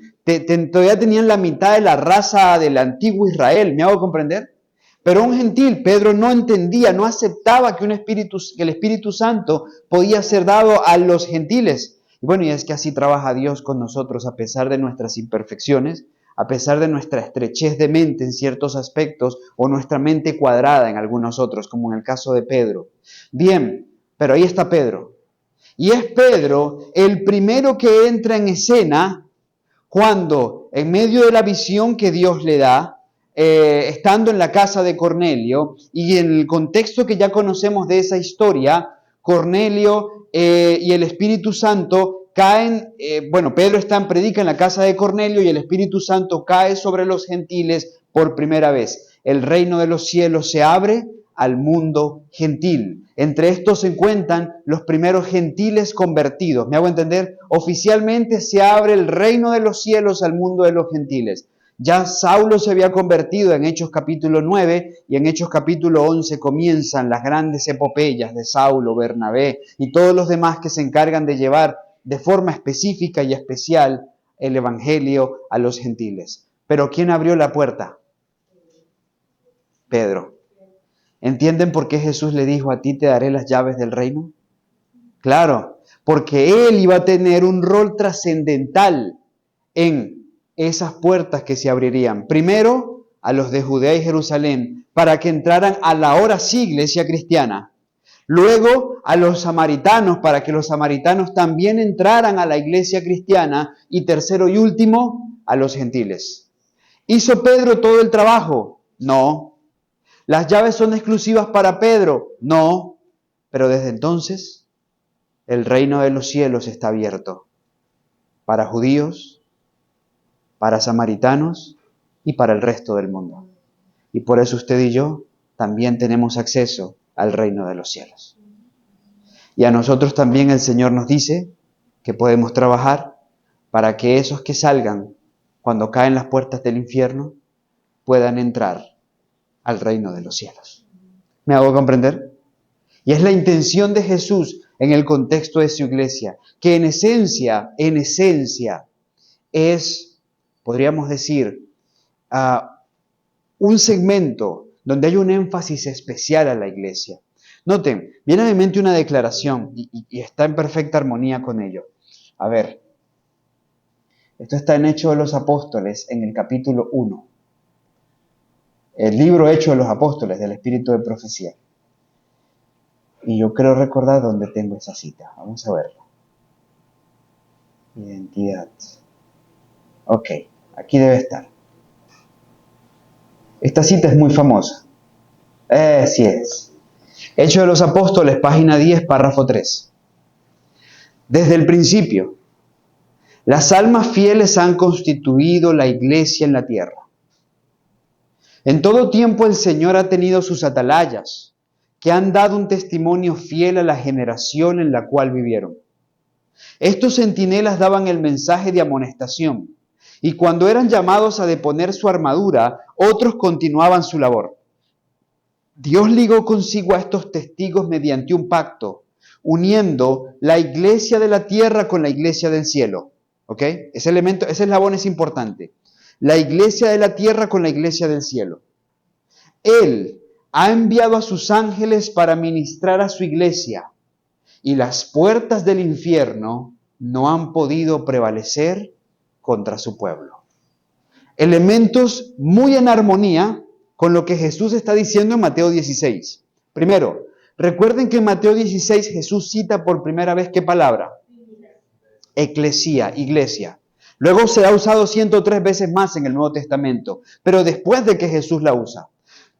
todavía tenían la mitad de la raza del antiguo Israel, ¿me hago comprender? Pero un gentil, Pedro no entendía, no aceptaba que el Espíritu Santo podía ser dado a los gentiles. Y bueno, y es que así trabaja Dios con nosotros a pesar de nuestras imperfecciones, a pesar de nuestra estrechez de mente en ciertos aspectos o nuestra mente cuadrada en algunos otros, como en el caso de Pedro. Bien, pero ahí está Pedro. Y es Pedro el primero que entra en escena cuando, en medio de la visión que Dios le da, estando en la casa de Cornelio, y en el contexto que ya conocemos de esa historia, Cornelio y el Espíritu Santo caen, Pedro predica en la casa de Cornelio y el Espíritu Santo cae sobre los gentiles por primera vez. El reino de los cielos se abre al mundo gentil. Entre estos se encuentran los primeros gentiles convertidos. ¿Me hago entender? Oficialmente se abre el reino de los cielos al mundo de los gentiles. Ya Saulo se había convertido en Hechos capítulo 9 y en Hechos capítulo 11 comienzan las grandes epopeyas de Saulo, Bernabé y todos los demás que se encargan de llevar de forma específica y especial el evangelio a los gentiles. Pero ¿quién abrió la puerta? Pedro. ¿Entienden por qué Jesús le dijo: a ti te daré las llaves del reino? Claro, porque él iba a tener un rol trascendental en esas puertas que se abrirían. Primero, a los de Judea y Jerusalén, para que entraran a la ahora sí iglesia cristiana. Luego, a los samaritanos, para que los samaritanos también entraran a la iglesia cristiana. Y tercero y último, a los gentiles. ¿Hizo Pedro todo el trabajo? No. ¿Las llaves son exclusivas para Pedro? No, pero desde entonces el reino de los cielos está abierto para judíos, para samaritanos y para el resto del mundo. Y por eso usted y yo también tenemos acceso al reino de los cielos. Y a nosotros también el Señor nos dice que podemos trabajar para que esos que salgan cuando caen las puertas del infierno puedan entrar al reino de los cielos. ¿Me hago comprender? Y es la intención de Jesús en el contexto de su iglesia, que en esencia es, podríamos decir, un segmento donde hay un énfasis especial a la iglesia. Noten, viene a mi mente una declaración y está en perfecta armonía con ello. A ver, esto está en Hechos de los Apóstoles en el capítulo 1. El libro Hechos de los Apóstoles, del Espíritu de Profecía. Y yo creo recordar dónde tengo esa cita. Vamos a verla. Identidad. Ok, aquí debe estar. Esta cita es muy famosa. Sí es. Hechos de los Apóstoles, página 10, párrafo 3. Desde el principio, las almas fieles han constituido la iglesia en la tierra. En todo tiempo el Señor ha tenido sus atalayas, que han dado un testimonio fiel a la generación en la cual vivieron. Estos centinelas daban el mensaje de amonestación, y cuando eran llamados a deponer su armadura, otros continuaban su labor. Dios ligó consigo a estos testigos mediante un pacto, uniendo la iglesia de la tierra con la iglesia del cielo. ¿Ok? Ese eslabón es importante. La iglesia de la tierra con la iglesia del cielo. Él ha enviado a sus ángeles para ministrar a su iglesia, y las puertas del infierno no han podido prevalecer contra su pueblo. Elementos muy en armonía con lo que Jesús está diciendo en Mateo 16. Primero, recuerden que en Mateo 16 Jesús cita por primera vez ¿qué palabra? Eclesía, iglesia. Luego se ha usado 103 veces más en el Nuevo Testamento, pero después de que Jesús la usa.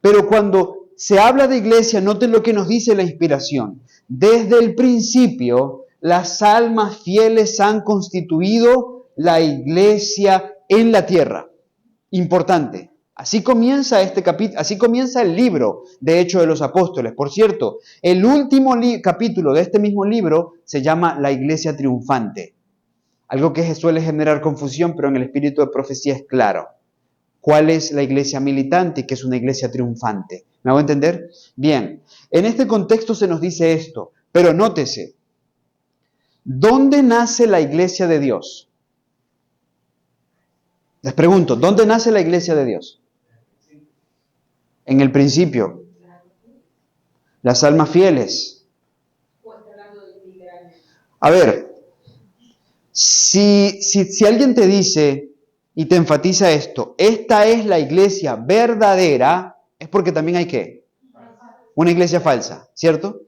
Pero cuando se habla de iglesia, noten lo que nos dice la inspiración. Desde el principio, las almas fieles han constituido la iglesia en la tierra. Importante. Así comienza este capítulo, así comienza el libro de Hechos de los Apóstoles. Por cierto, el último capítulo de este mismo libro se llama La Iglesia Triunfante. Algo que suele generar confusión, pero en el espíritu de profecía es claro. ¿Cuál es la iglesia militante y qué es una iglesia triunfante? ¿Me hago entender? Bien, en este contexto se nos dice esto, pero nótese, ¿dónde nace la iglesia de Dios? Les pregunto, ¿dónde nace la iglesia de Dios? En el principio. Las almas fieles. A ver, si alguien te dice y te enfatiza esto, esta es la iglesia verdadera, es porque también hay ¿qué? Una iglesia falsa, ¿cierto?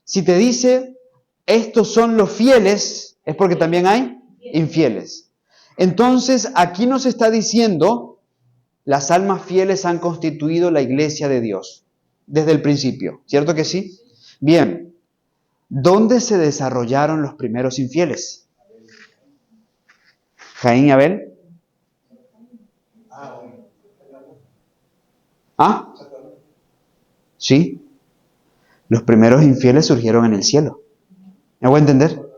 Si te dice, estos son los fieles, es porque también hay infieles. Entonces, aquí nos está diciendo, las almas fieles han constituido la iglesia de Dios, desde el principio, ¿cierto que sí? Bien, ¿dónde se desarrollaron los primeros infieles? ¿Caín y Abel? ¿Ah? Sí. Los primeros infieles surgieron en el cielo. ¿Me voy a entender?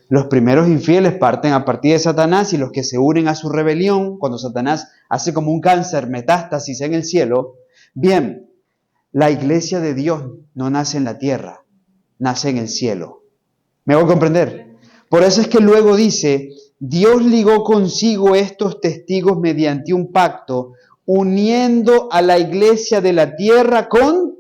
Los primeros infieles parten a partir de Satanás y los que se unen a su rebelión, cuando Satanás hace como un cáncer, metástasis en el cielo. Bien, la iglesia de Dios no nace en la tierra, nace en el cielo. ¿Me voy a comprender? Por eso es que luego dice, Dios ligó consigo estos testigos mediante un pacto, uniendo a la iglesia de la tierra con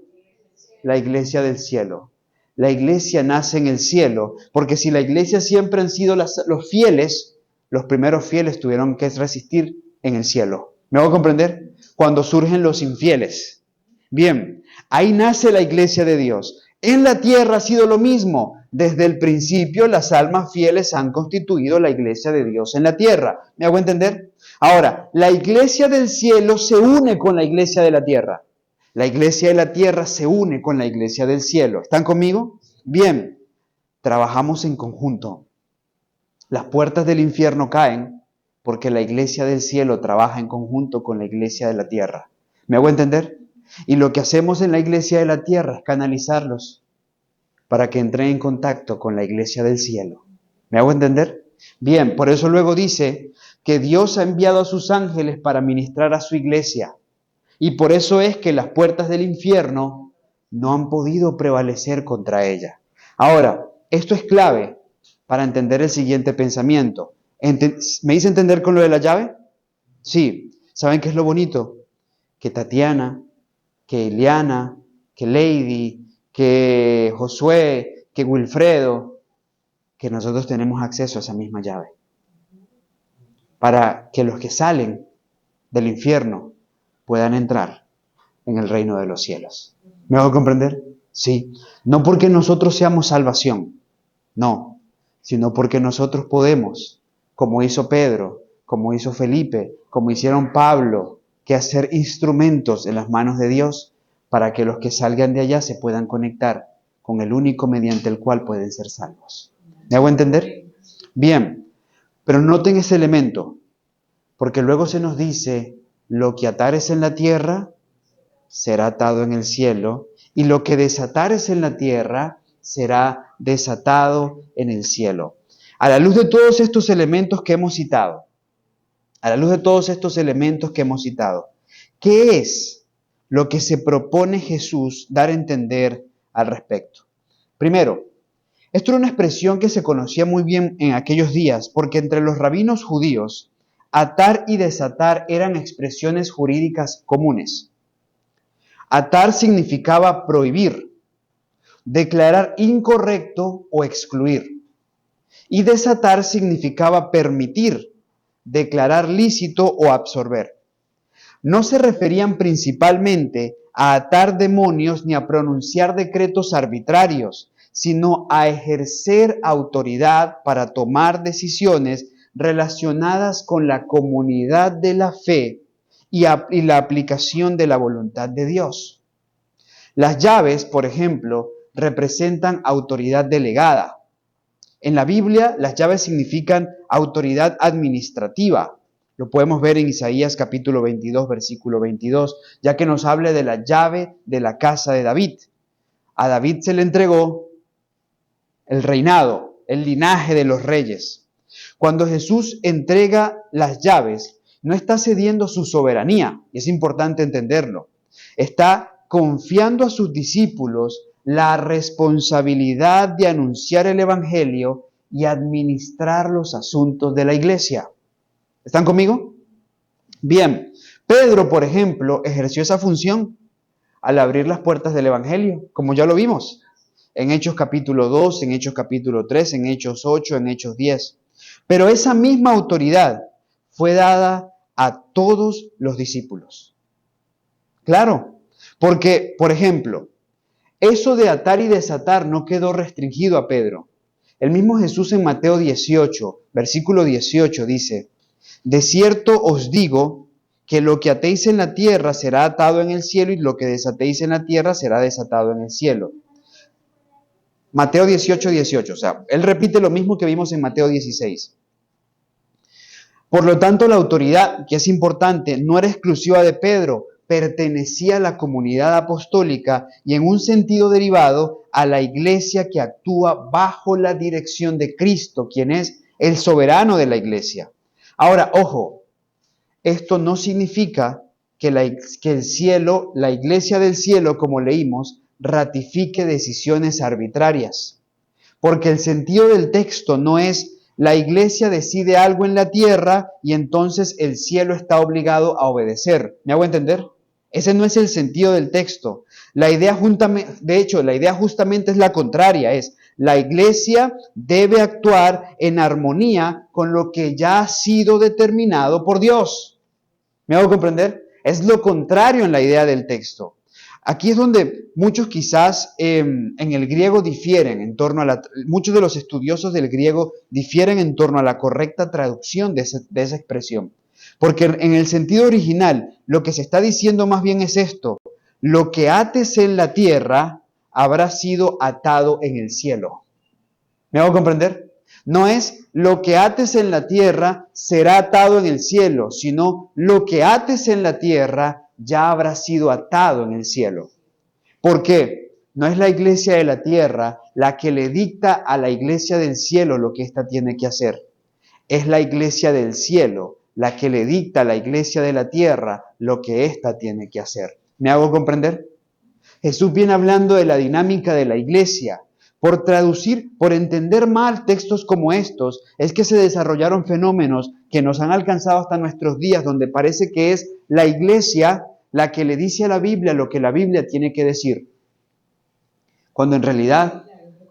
la iglesia del cielo. La iglesia nace en el cielo, porque si la iglesia siempre han sido los fieles, los primeros fieles tuvieron que resistir en el cielo. ¿Me hago comprender? Cuando surgen los infieles. Bien, ahí nace la iglesia de Dios. En la tierra ha sido lo mismo. Desde el principio las almas fieles han constituido la iglesia de Dios en la tierra. ¿Me hago entender? Ahora, la iglesia del cielo se une con la iglesia de la tierra. La iglesia de la tierra se une con la iglesia del cielo. ¿Están conmigo? Bien, trabajamos en conjunto. Las puertas del infierno caen porque la iglesia del cielo trabaja en conjunto con la iglesia de la tierra. ¿Me hago entender? Y lo que hacemos en la iglesia de la tierra es canalizarlos para que entren en contacto con la iglesia del cielo. ¿Me hago entender? Bien, por eso luego dice que Dios ha enviado a sus ángeles para ministrar a su iglesia. Y por eso es que las puertas del infierno no han podido prevalecer contra ella. Ahora, esto es clave para entender el siguiente pensamiento. ¿Me hice entender con lo de la llave? Sí. ¿Saben qué es lo bonito? Que Tatiana, que Eliana, que Lady, que Josué, que Wilfredo, que nosotros tenemos acceso a esa misma llave. Para que los que salen del infierno puedan entrar. en el reino de los cielos. ¿Me hago comprender? Sí. No porque nosotros seamos salvación, no, sino porque nosotros podemos, como hizo Pedro, como hizo Felipe, como hicieron Pablo, que hacer instrumentos en las manos de Dios para que los que salgan de allá se puedan conectar con el único mediante el cual pueden ser salvos. ¿Me hago entender? Bien, pero noten ese elemento, porque luego se nos dice, lo que atares en la tierra será atado en el cielo, y lo que desatares en la tierra será desatado en el cielo. A la luz de todos estos elementos que hemos citado, ¿qué es lo que se propone Jesús dar a entender al respecto? Primero, esto era una expresión que se conocía muy bien en aquellos días, porque entre los rabinos judíos, atar y desatar eran expresiones jurídicas comunes. Atar significaba prohibir, declarar incorrecto o excluir. Y desatar significaba permitir, declarar lícito o absorber. No se referían principalmente a atar demonios ni a pronunciar decretos arbitrarios, sino a ejercer autoridad para tomar decisiones relacionadas con la comunidad de la fe y la aplicación de la voluntad de Dios. Las llaves, por ejemplo, representan autoridad delegada. En la Biblia, las llaves significan autoridad administrativa. Lo podemos ver en Isaías capítulo 22, versículo 22, ya que nos habla de la llave de la casa de David. A David se le entregó el reinado, el linaje de los reyes. Cuando Jesús entrega las llaves, no está cediendo su soberanía, y es importante entenderlo. Está confiando a sus discípulos la responsabilidad de anunciar el evangelio y administrar los asuntos de la iglesia. ¿Están conmigo? Bien, Pedro, por ejemplo, ejerció esa función al abrir las puertas del evangelio, como ya lo vimos, en Hechos capítulo 2, en Hechos capítulo 3, en Hechos 8, en Hechos 10. Pero esa misma autoridad fue dada a todos los discípulos. Claro, porque, por ejemplo, eso de atar y desatar no quedó restringido a Pedro. El mismo Jesús en Mateo 18, versículo 18 dice, de cierto os digo que lo que atéis en la tierra será atado en el cielo y lo que desatéis en la tierra será desatado en el cielo. Mateo 18, 18, o sea, él repite lo mismo que vimos en Mateo 16. Por lo tanto, la autoridad, que es importante, no era exclusiva de Pedro, pertenecía a la comunidad apostólica y en un sentido derivado a la iglesia que actúa bajo la dirección de Cristo, quien es el soberano de la iglesia. Ahora, ojo, esto no significa que el cielo, la iglesia del cielo, como leímos, ratifique decisiones arbitrarias. Porque el sentido del texto no es la iglesia decide algo en la tierra y entonces el cielo está obligado a obedecer. ¿Me hago entender? Ese no es el sentido del texto. La idea justamente es la contraria, es la iglesia debe actuar en armonía con lo que ya ha sido determinado por Dios. ¿Me hago comprender? Es lo contrario en la idea del texto. Aquí es donde muchos quizás en el griego difieren muchos de los estudiosos del griego difieren en torno a la correcta traducción de esa expresión. Porque en el sentido original, lo que se está diciendo más bien es esto: lo que ates en la tierra habrá sido atado en el cielo. ¿Me hago comprender? No es lo que ates en la tierra será atado en el cielo, sino lo que ates en la tierra ya habrá sido atado en el cielo. ¿Por qué? No es la iglesia de la tierra la que le dicta a la iglesia del cielo lo que ésta tiene que hacer. Es la iglesia del cielo la que le dicta a la iglesia de la tierra lo que ésta tiene que hacer. ¿Me hago comprender? Jesús viene hablando de la dinámica de la iglesia. Por entender mal textos como estos, es que se desarrollaron fenómenos que nos han alcanzado hasta nuestros días, donde parece que es la iglesia la que le dice a la Biblia lo que la Biblia tiene que decir. Cuando en realidad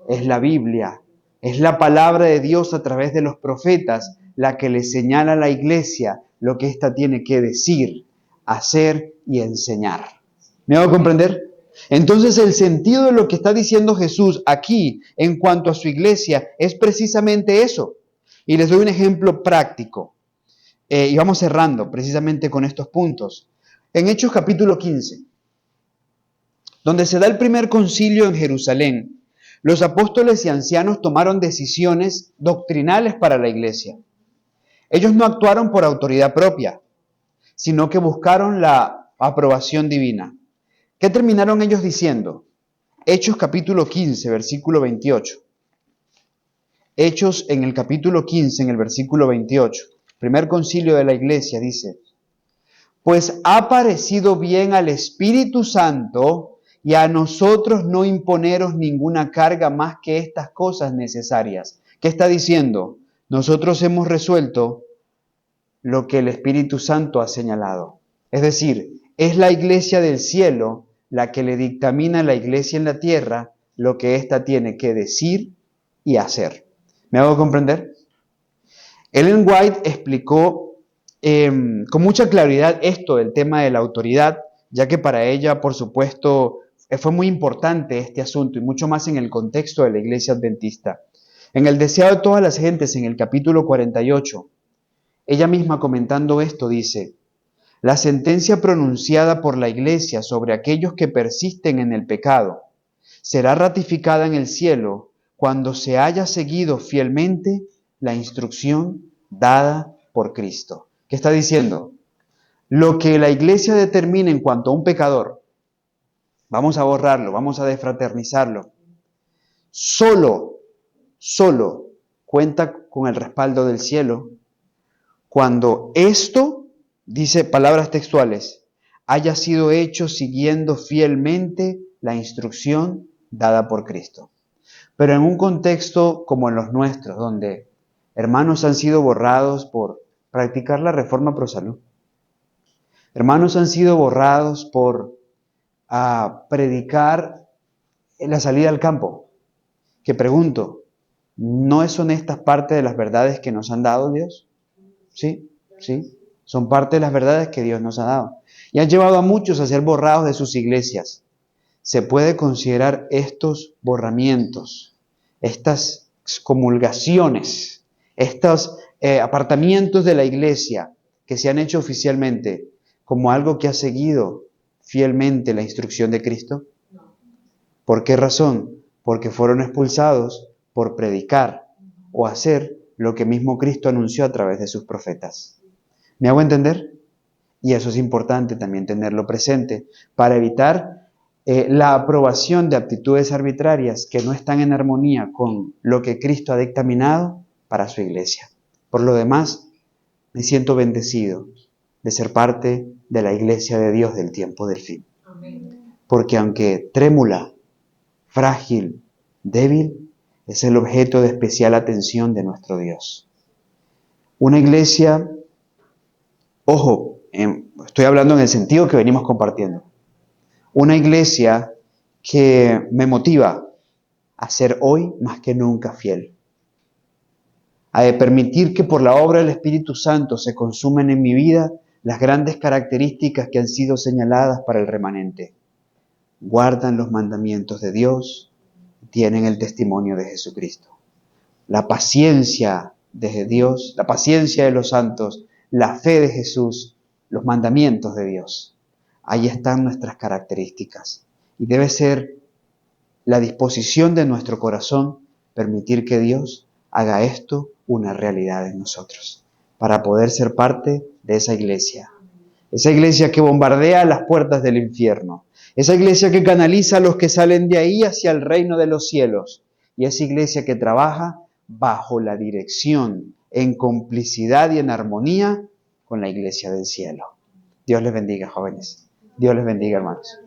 es la Biblia, es la palabra de Dios a través de los profetas la que le señala a la iglesia lo que ésta tiene que decir, hacer y enseñar. ¿Me hago comprender? Entonces el sentido de lo que está diciendo Jesús aquí en cuanto a su iglesia es precisamente eso. Y les doy un ejemplo práctico. Y vamos cerrando precisamente con estos puntos. En Hechos capítulo 15, donde se da el primer concilio en Jerusalén, los apóstoles y ancianos tomaron decisiones doctrinales para la iglesia. Ellos no actuaron por autoridad propia, sino que buscaron la aprobación divina. ¿Qué terminaron ellos diciendo? Hechos capítulo 15, versículo 28. Hechos en el capítulo 15, en el versículo 28. Primer concilio de la iglesia dice: pues ha parecido bien al Espíritu Santo y a nosotros no imponeros ninguna carga más que estas cosas necesarias. ¿Qué está diciendo? Nosotros hemos resuelto lo que el Espíritu Santo ha señalado. Es decir, es la iglesia del cielo la que le dictamina a la iglesia en la tierra lo que ésta tiene que decir y hacer. ¿Me hago comprender? Ellen White explicó con mucha claridad esto del tema de la autoridad, ya que para ella, por supuesto, fue muy importante este asunto y mucho más en el contexto de la iglesia adventista. En el deseado de todas las gentes, en el capítulo 48, ella misma comentando esto dice: la sentencia pronunciada por la iglesia sobre aquellos que persisten en el pecado será ratificada en el cielo cuando se haya seguido fielmente la instrucción dada por Cristo. ¿Qué está diciendo? Lo que la iglesia determina en cuanto a un pecador, vamos a borrarlo, vamos a desfraternizarlo, solo cuenta con el respaldo del cielo cuando esto, dice palabras textuales, haya sido hecho siguiendo fielmente la instrucción dada por Cristo. Pero en un contexto como en los nuestros, donde hermanos han sido borrados por practicar la reforma pro salud, hermanos han sido borrados por predicar en la salida al campo, que pregunto, ¿no son estas parte de las verdades que nos han dado Dios? Sí, son parte de las verdades que Dios nos ha dado. Y han llevado a muchos a ser borrados de sus iglesias. Se puede considerar estos borramientos, estas excomulgaciones, estos apartamientos de la iglesia que se han hecho oficialmente como algo que ha seguido fielmente la instrucción de Cristo. ¿Por qué razón? Porque fueron expulsados por predicar o hacer lo que mismo Cristo anunció a través de sus profetas. ¿Me hago entender? Y eso es importante también tenerlo presente para evitar la aprobación de actitudes arbitrarias que no están en armonía con lo que Cristo ha dictaminado para su iglesia. Por lo demás, me siento bendecido de ser parte de la iglesia de Dios del tiempo del fin. Amén. Porque aunque trémula, frágil, débil, es el objeto de especial atención de nuestro Dios. Una iglesia, ojo, estoy hablando en el sentido que venimos compartiendo. Una iglesia que me motiva a ser hoy más que nunca fiel. A permitir que por la obra del Espíritu Santo se consumen en mi vida las grandes características que han sido señaladas para el remanente. Guardan los mandamientos de Dios, tienen el testimonio de Jesucristo. La paciencia de Dios, la paciencia de los santos, la fe de Jesús, los mandamientos de Dios. Ahí están nuestras características. Y debe ser la disposición de nuestro corazón permitir que Dios haga esto una realidad en nosotros, para poder ser parte de esa iglesia. Esa iglesia que bombardea las puertas del infierno. Esa iglesia que canaliza a los que salen de ahí hacia el reino de los cielos. Y esa iglesia que trabaja bajo la dirección, en complicidad y en armonía con la iglesia del cielo. Dios les bendiga, jóvenes. Dios les bendiga, hermanos.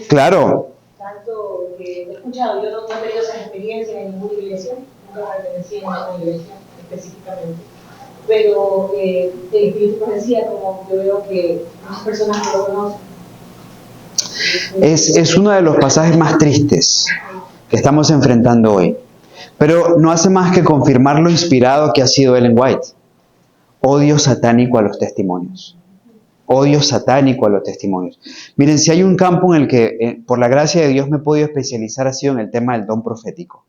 Claro. Tanto que he escuchado, yo no he tenido esas experiencias en ninguna iglesia, nunca pertenecí a ninguna iglesia específicamente, pero el Espíritu nos decía, como yo veo que muchas personas que lo conocen. Es uno de los pasajes más tristes que estamos enfrentando hoy. Pero no hace más que confirmar lo inspirado que ha sido Ellen White. Odio satánico a los testimonios. Odio satánico a los testimonios. Miren, si hay un campo en el que, por la gracia de Dios, me he podido especializar, ha sido en el tema del don profético.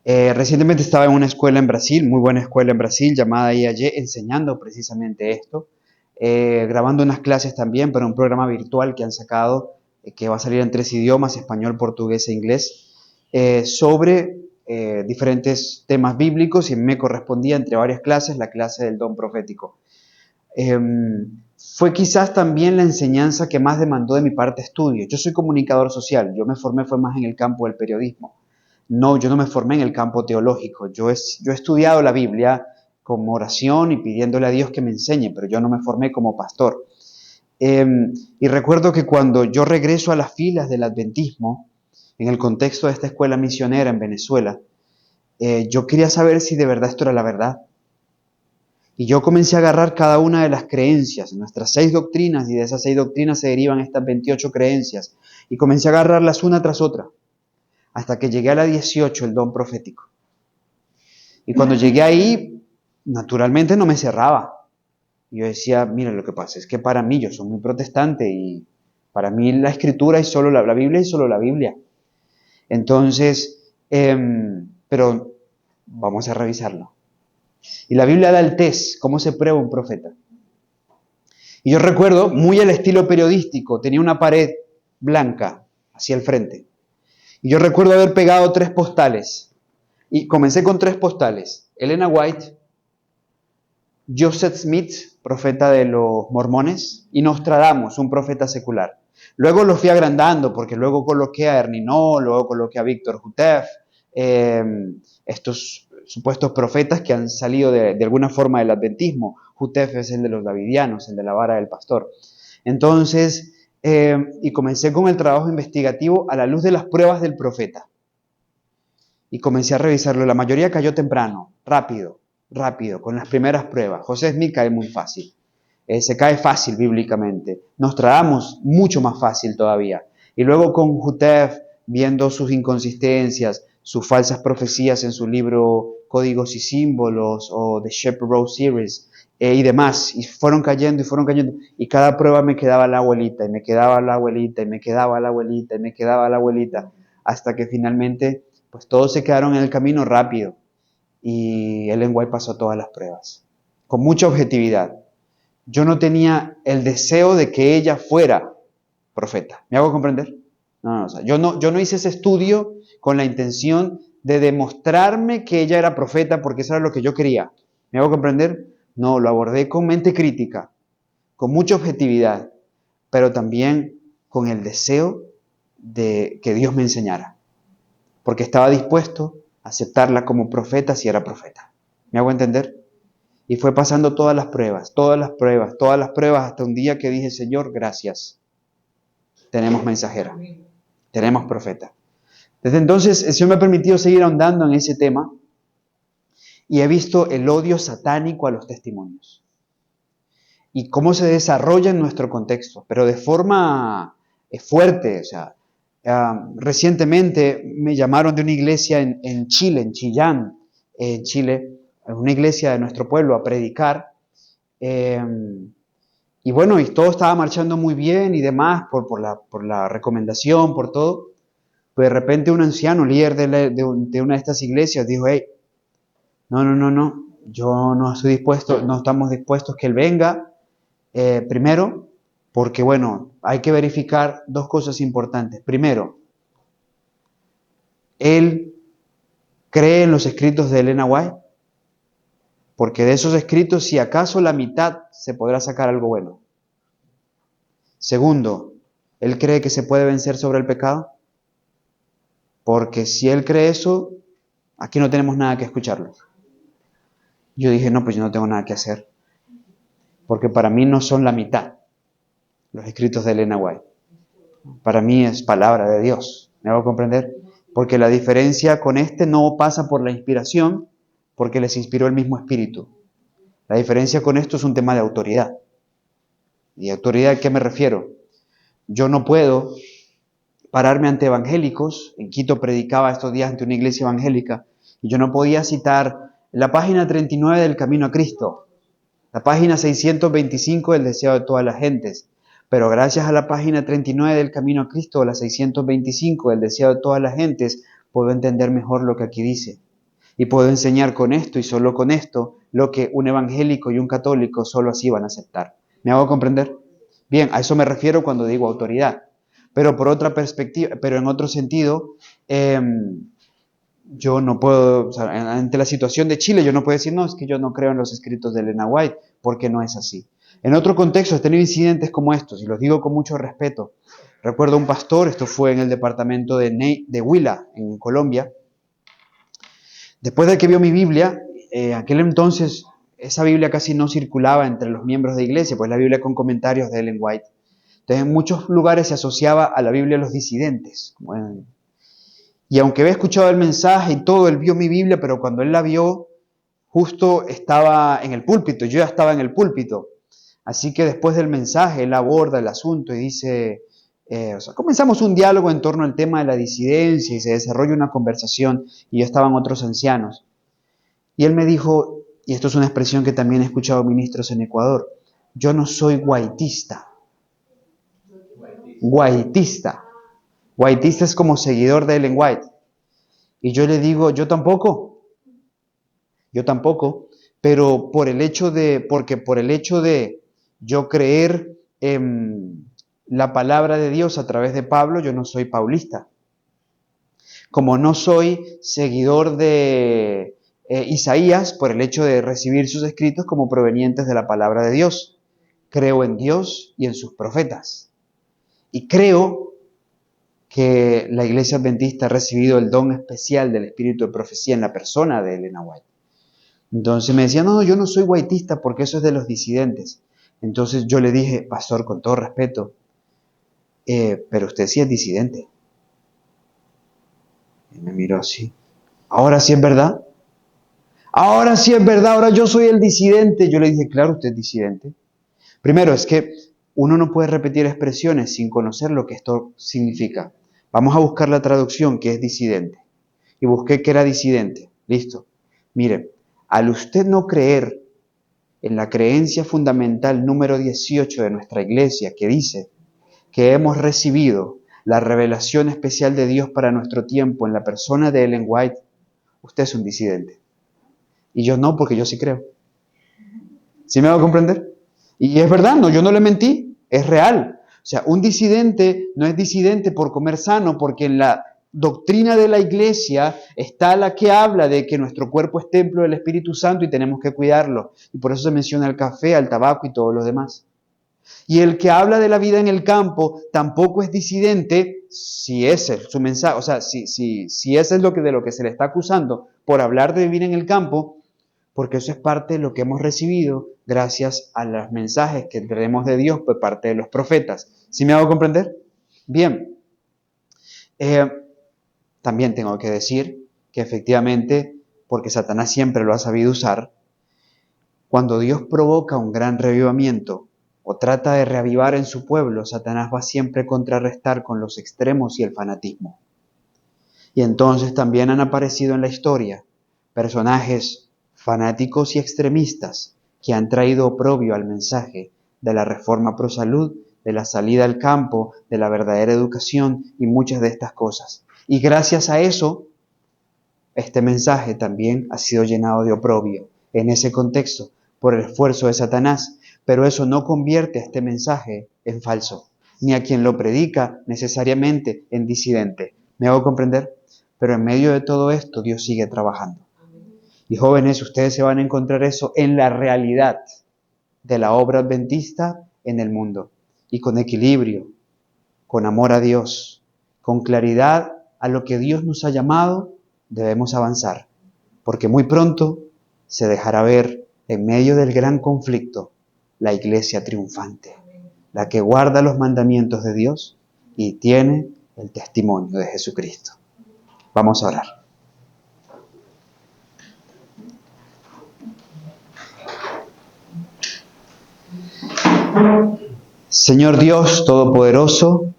Recientemente estaba en una escuela en Brasil, muy buena escuela en Brasil, llamada IAG, enseñando precisamente esto, grabando unas clases también para un programa virtual que han sacado, que va a salir en 3 idiomas, español, portugués e inglés, sobre diferentes temas bíblicos, y me correspondía entre varias clases la clase del don profético. Fue quizás también la enseñanza que más demandó de mi parte estudio. Yo soy comunicador social, yo me formé fue más en el campo del periodismo. No, yo no me formé en el campo teológico. Yo he estudiado la Biblia como oración y pidiéndole a Dios que me enseñe, pero yo no me formé como pastor. Y recuerdo que cuando yo regreso a las filas del adventismo, en el contexto de esta escuela misionera en Venezuela, yo quería saber si de verdad esto era la verdad. Y yo comencé a agarrar cada una de las creencias, nuestras 6 doctrinas, y de esas 6 doctrinas se derivan estas 28 creencias, y comencé a agarrarlas una tras otra, hasta que llegué a la 18, el don profético. Y cuando llegué ahí, naturalmente no me cerraba. Yo decía, mira, lo que pasa es que para mí, yo soy muy protestante, y para mí la escritura es solo la Biblia y solo la Biblia. Entonces, pero vamos a revisarlo. Y la Biblia da el test, ¿cómo se prueba un profeta? Y yo recuerdo, muy al estilo periodístico, tenía una pared blanca hacia el frente. Y yo recuerdo haber pegado 3 postales. Y comencé con 3 postales. Elena White, Joseph Smith, profeta de los mormones, y Nostradamus, un profeta secular. Luego los fui agrandando, porque luego coloqué a Erninol, luego coloqué a Víctor Jutef, estos supuestos profetas que han salido de alguna forma del adventismo. Jutef es el de los davidianos, el de la vara del pastor. Entonces, y comencé con el trabajo investigativo a la luz de las pruebas del profeta. Y comencé a revisarlo. La mayoría cayó temprano, rápido, con las primeras pruebas. José Smith cae muy fácil. Se cae fácil bíblicamente. Nostradamus mucho más fácil todavía. Y luego con Jutef, viendo sus inconsistencias, sus falsas profecías en su libro Códigos y Símbolos o The Shepherd Road Series y demás. Y fueron cayendo y fueron cayendo. Y cada prueba me quedaba la abuelita, y me quedaba la abuelita, y me quedaba la abuelita, y me quedaba la abuelita. Hasta que finalmente, pues todos se quedaron en el camino rápido. Y Ellen White pasó todas las pruebas. Con mucha objetividad. Yo no tenía el deseo de que ella fuera profeta. ¿Me hago comprender? No, o sea, yo no hice ese estudio con la intención de demostrarme que ella era profeta porque eso era lo que yo quería. ¿Me hago comprender? No, lo abordé con mente crítica, con mucha objetividad, pero también con el deseo de que Dios me enseñara. Porque estaba dispuesto a aceptarla como profeta si era profeta. ¿Me hago entender? Y fue pasando todas las pruebas, hasta un día que dije, Señor, gracias. Tenemos mensajera, tenemos profeta. Desde entonces, el Señor me ha permitido seguir ahondando en ese tema y he visto el odio satánico a los testimonios y cómo se desarrolla en nuestro contexto, pero de forma fuerte. O sea, recientemente me llamaron de una iglesia en Chile, en Chillán, Chile, una iglesia de nuestro pueblo, a predicar. Y bueno, y todo estaba marchando muy bien y demás por la recomendación, por todo. Pero de repente un anciano, líder de una de estas iglesias, dijo, hey, no, yo no estoy dispuesto, no estamos dispuestos que él venga. Primero, porque bueno, hay que verificar 2 cosas importantes. Primero, él cree en los escritos de Elena White, porque de esos escritos, si acaso la mitad, se podrá sacar algo bueno. Segundo, él cree que se puede vencer sobre el pecado, porque si él cree eso, aquí no tenemos nada que escucharlo. Yo dije, no, pues yo no tengo nada que hacer, porque para mí no son la mitad los escritos de Elena White. Para mí es palabra de Dios. ¿Me hago comprender? Porque la diferencia con este no pasa por la inspiración, porque les inspiró el mismo Espíritu. La diferencia con esto es un tema de autoridad. ¿Y autoridad a qué me refiero? Yo no puedo pararme ante evangélicos. En Quito predicaba estos días ante una iglesia evangélica y yo no podía citar la página 39 del Camino a Cristo, la página 625 del Deseo de todas las gentes. Pero gracias a la página 39 del Camino a Cristo, la 625 del Deseo de todas las gentes, puedo entender mejor lo que aquí dice. Y puedo enseñar con esto y solo con esto lo que un evangélico y un católico solo así van a aceptar. ¿Me hago comprender? Bien, a eso me refiero cuando digo autoridad. Pero por otra perspectiva, pero en otro sentido, yo no puedo, o sea, ante la situación de Chile, yo no puedo decir, no, es que yo no creo en los escritos de Elena White, porque no es así. En otro contexto he tenido incidentes como estos, y los digo con mucho respeto. Recuerdo un pastor, esto fue en el departamento de Huila, en Colombia. Después de que vio mi Biblia, aquel entonces esa Biblia casi no circulaba entre los miembros de iglesia, pues la Biblia con comentarios de Ellen White. Entonces en muchos lugares se asociaba a la Biblia a los disidentes. Y aunque había escuchado el mensaje y todo, él vio mi Biblia, pero cuando él la vio, justo estaba en el púlpito, yo ya estaba en el púlpito. Así que después del mensaje, él aborda el asunto y dice, comenzamos un diálogo en torno al tema de la disidencia y se desarrolla una conversación y ya estaban otros ancianos. Y él me dijo, y esto es una expresión que también he escuchado ministros en Ecuador, yo no soy guaitista. Guaitista. Guaitista es como seguidor de Ellen White. Y yo le digo, yo tampoco, pero porque por el hecho de yo creer en la palabra de Dios a través de Pablo, yo no soy paulista. Como no soy seguidor de Isaías, por el hecho de recibir sus escritos como provenientes de la palabra de Dios. Creo en Dios y en sus profetas. Y creo que la Iglesia Adventista ha recibido el don especial del espíritu de profecía en la persona de Elena White. Entonces me decía, no, yo no soy whiteista porque eso es de los disidentes. Entonces yo le dije, pastor, con todo respeto, pero usted sí es disidente. Y me miró así. ¿Ahora sí es verdad? Ahora sí es verdad, ahora yo soy el disidente. Yo le dije, claro, usted es disidente. Primero, es que uno no puede repetir expresiones sin conocer lo que esto significa. Vamos a buscar la traducción, que es disidente. Y busqué que era disidente. Listo. Mire, al usted no creer en la creencia fundamental número 18 de nuestra iglesia, que dice que hemos recibido la revelación especial de Dios para nuestro tiempo en la persona de Ellen White, usted es un disidente. Y yo no, porque yo sí creo. ¿Sí me va a comprender? Y es verdad, no, yo no le mentí, es real. O sea, un disidente no es disidente por comer sano, porque en la doctrina de la iglesia está la que habla de que nuestro cuerpo es templo del Espíritu Santo y tenemos que cuidarlo. Y por eso se menciona el café, el tabaco y todo lo demás. Y el que habla de la vida en el campo tampoco es disidente si ese es su mensaje, o sea, si ese es de lo que se le está acusando por hablar de vivir en el campo, porque eso es parte de lo que hemos recibido gracias a los mensajes que tenemos de Dios por parte de los profetas. ¿Sí me hago comprender? Bien. También tengo que decir que efectivamente, porque Satanás siempre lo ha sabido usar, cuando Dios provoca un gran revivamiento o trata de reavivar en su pueblo, Satanás va siempre a contrarrestar con los extremos y el fanatismo. Y entonces también han aparecido en la historia personajes fanáticos y extremistas que han traído oprobio al mensaje de la reforma pro salud, de la salida al campo, de la verdadera educación y muchas de estas cosas. Y gracias a eso, este mensaje también ha sido llenado de oprobio en ese contexto por el esfuerzo de Satanás, pero eso no convierte a este mensaje en falso, ni a quien lo predica necesariamente en disidente. ¿Me hago comprender? Pero en medio de todo esto, Dios sigue trabajando. Y jóvenes, ustedes se van a encontrar eso en la realidad de la obra adventista en el mundo. Y con equilibrio, con amor a Dios, con claridad a lo que Dios nos ha llamado, debemos avanzar. Porque muy pronto se dejará ver en medio del gran conflicto la iglesia triunfante, la que guarda los mandamientos de Dios y tiene el testimonio de Jesucristo. Vamos a orar. Señor Dios Todopoderoso,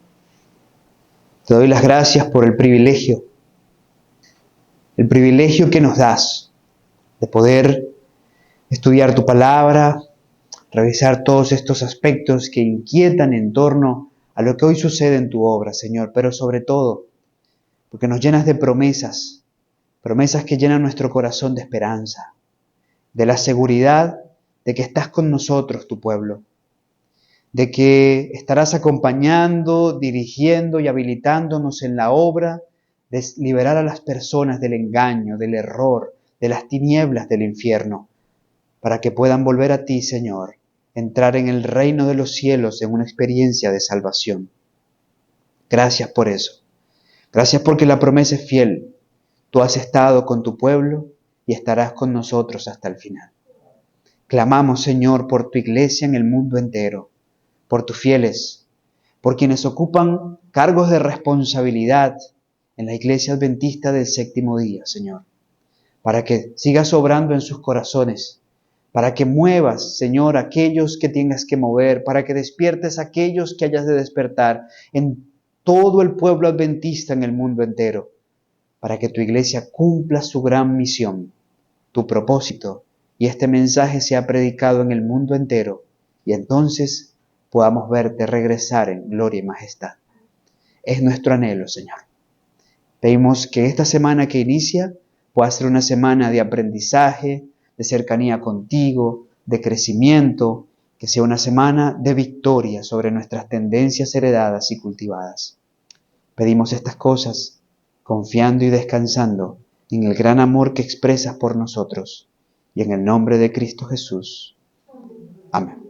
Te doy las gracias por el privilegio que nos das de poder estudiar tu palabra, revisar todos estos aspectos que inquietan en torno a lo que hoy sucede en tu obra, Señor, pero sobre todo porque nos llenas de promesas, promesas que llenan nuestro corazón de esperanza, de la seguridad de que estás con nosotros, tu pueblo, de que estarás acompañando, dirigiendo y habilitándonos en la obra de liberar a las personas del engaño, del error, de las tinieblas del infierno, para que puedan volver a ti, Señor, entrar en el reino de los cielos en una experiencia de salvación. Gracias por eso. Gracias porque la promesa es fiel. Tú has estado con tu pueblo y estarás con nosotros hasta el final. Clamamos, Señor, por tu iglesia en el mundo entero, por tus fieles, por quienes ocupan cargos de responsabilidad en la iglesia adventista del séptimo día, Señor, para que sigas obrando en sus corazones, para que muevas, Señor, aquellos que tengas que mover, para que despiertes aquellos que hayas de despertar en todo el pueblo adventista en el mundo entero, para que tu iglesia cumpla su gran misión, tu propósito, y este mensaje sea predicado en el mundo entero, y entonces podamos verte regresar en gloria y majestad. Es nuestro anhelo, Señor. Pedimos que esta semana que inicia pueda ser una semana de aprendizaje, de cercanía contigo, de crecimiento, que sea una semana de victoria sobre nuestras tendencias heredadas y cultivadas. Pedimos estas cosas confiando y descansando en el gran amor que expresas por nosotros y en el nombre de Cristo Jesús. Amén.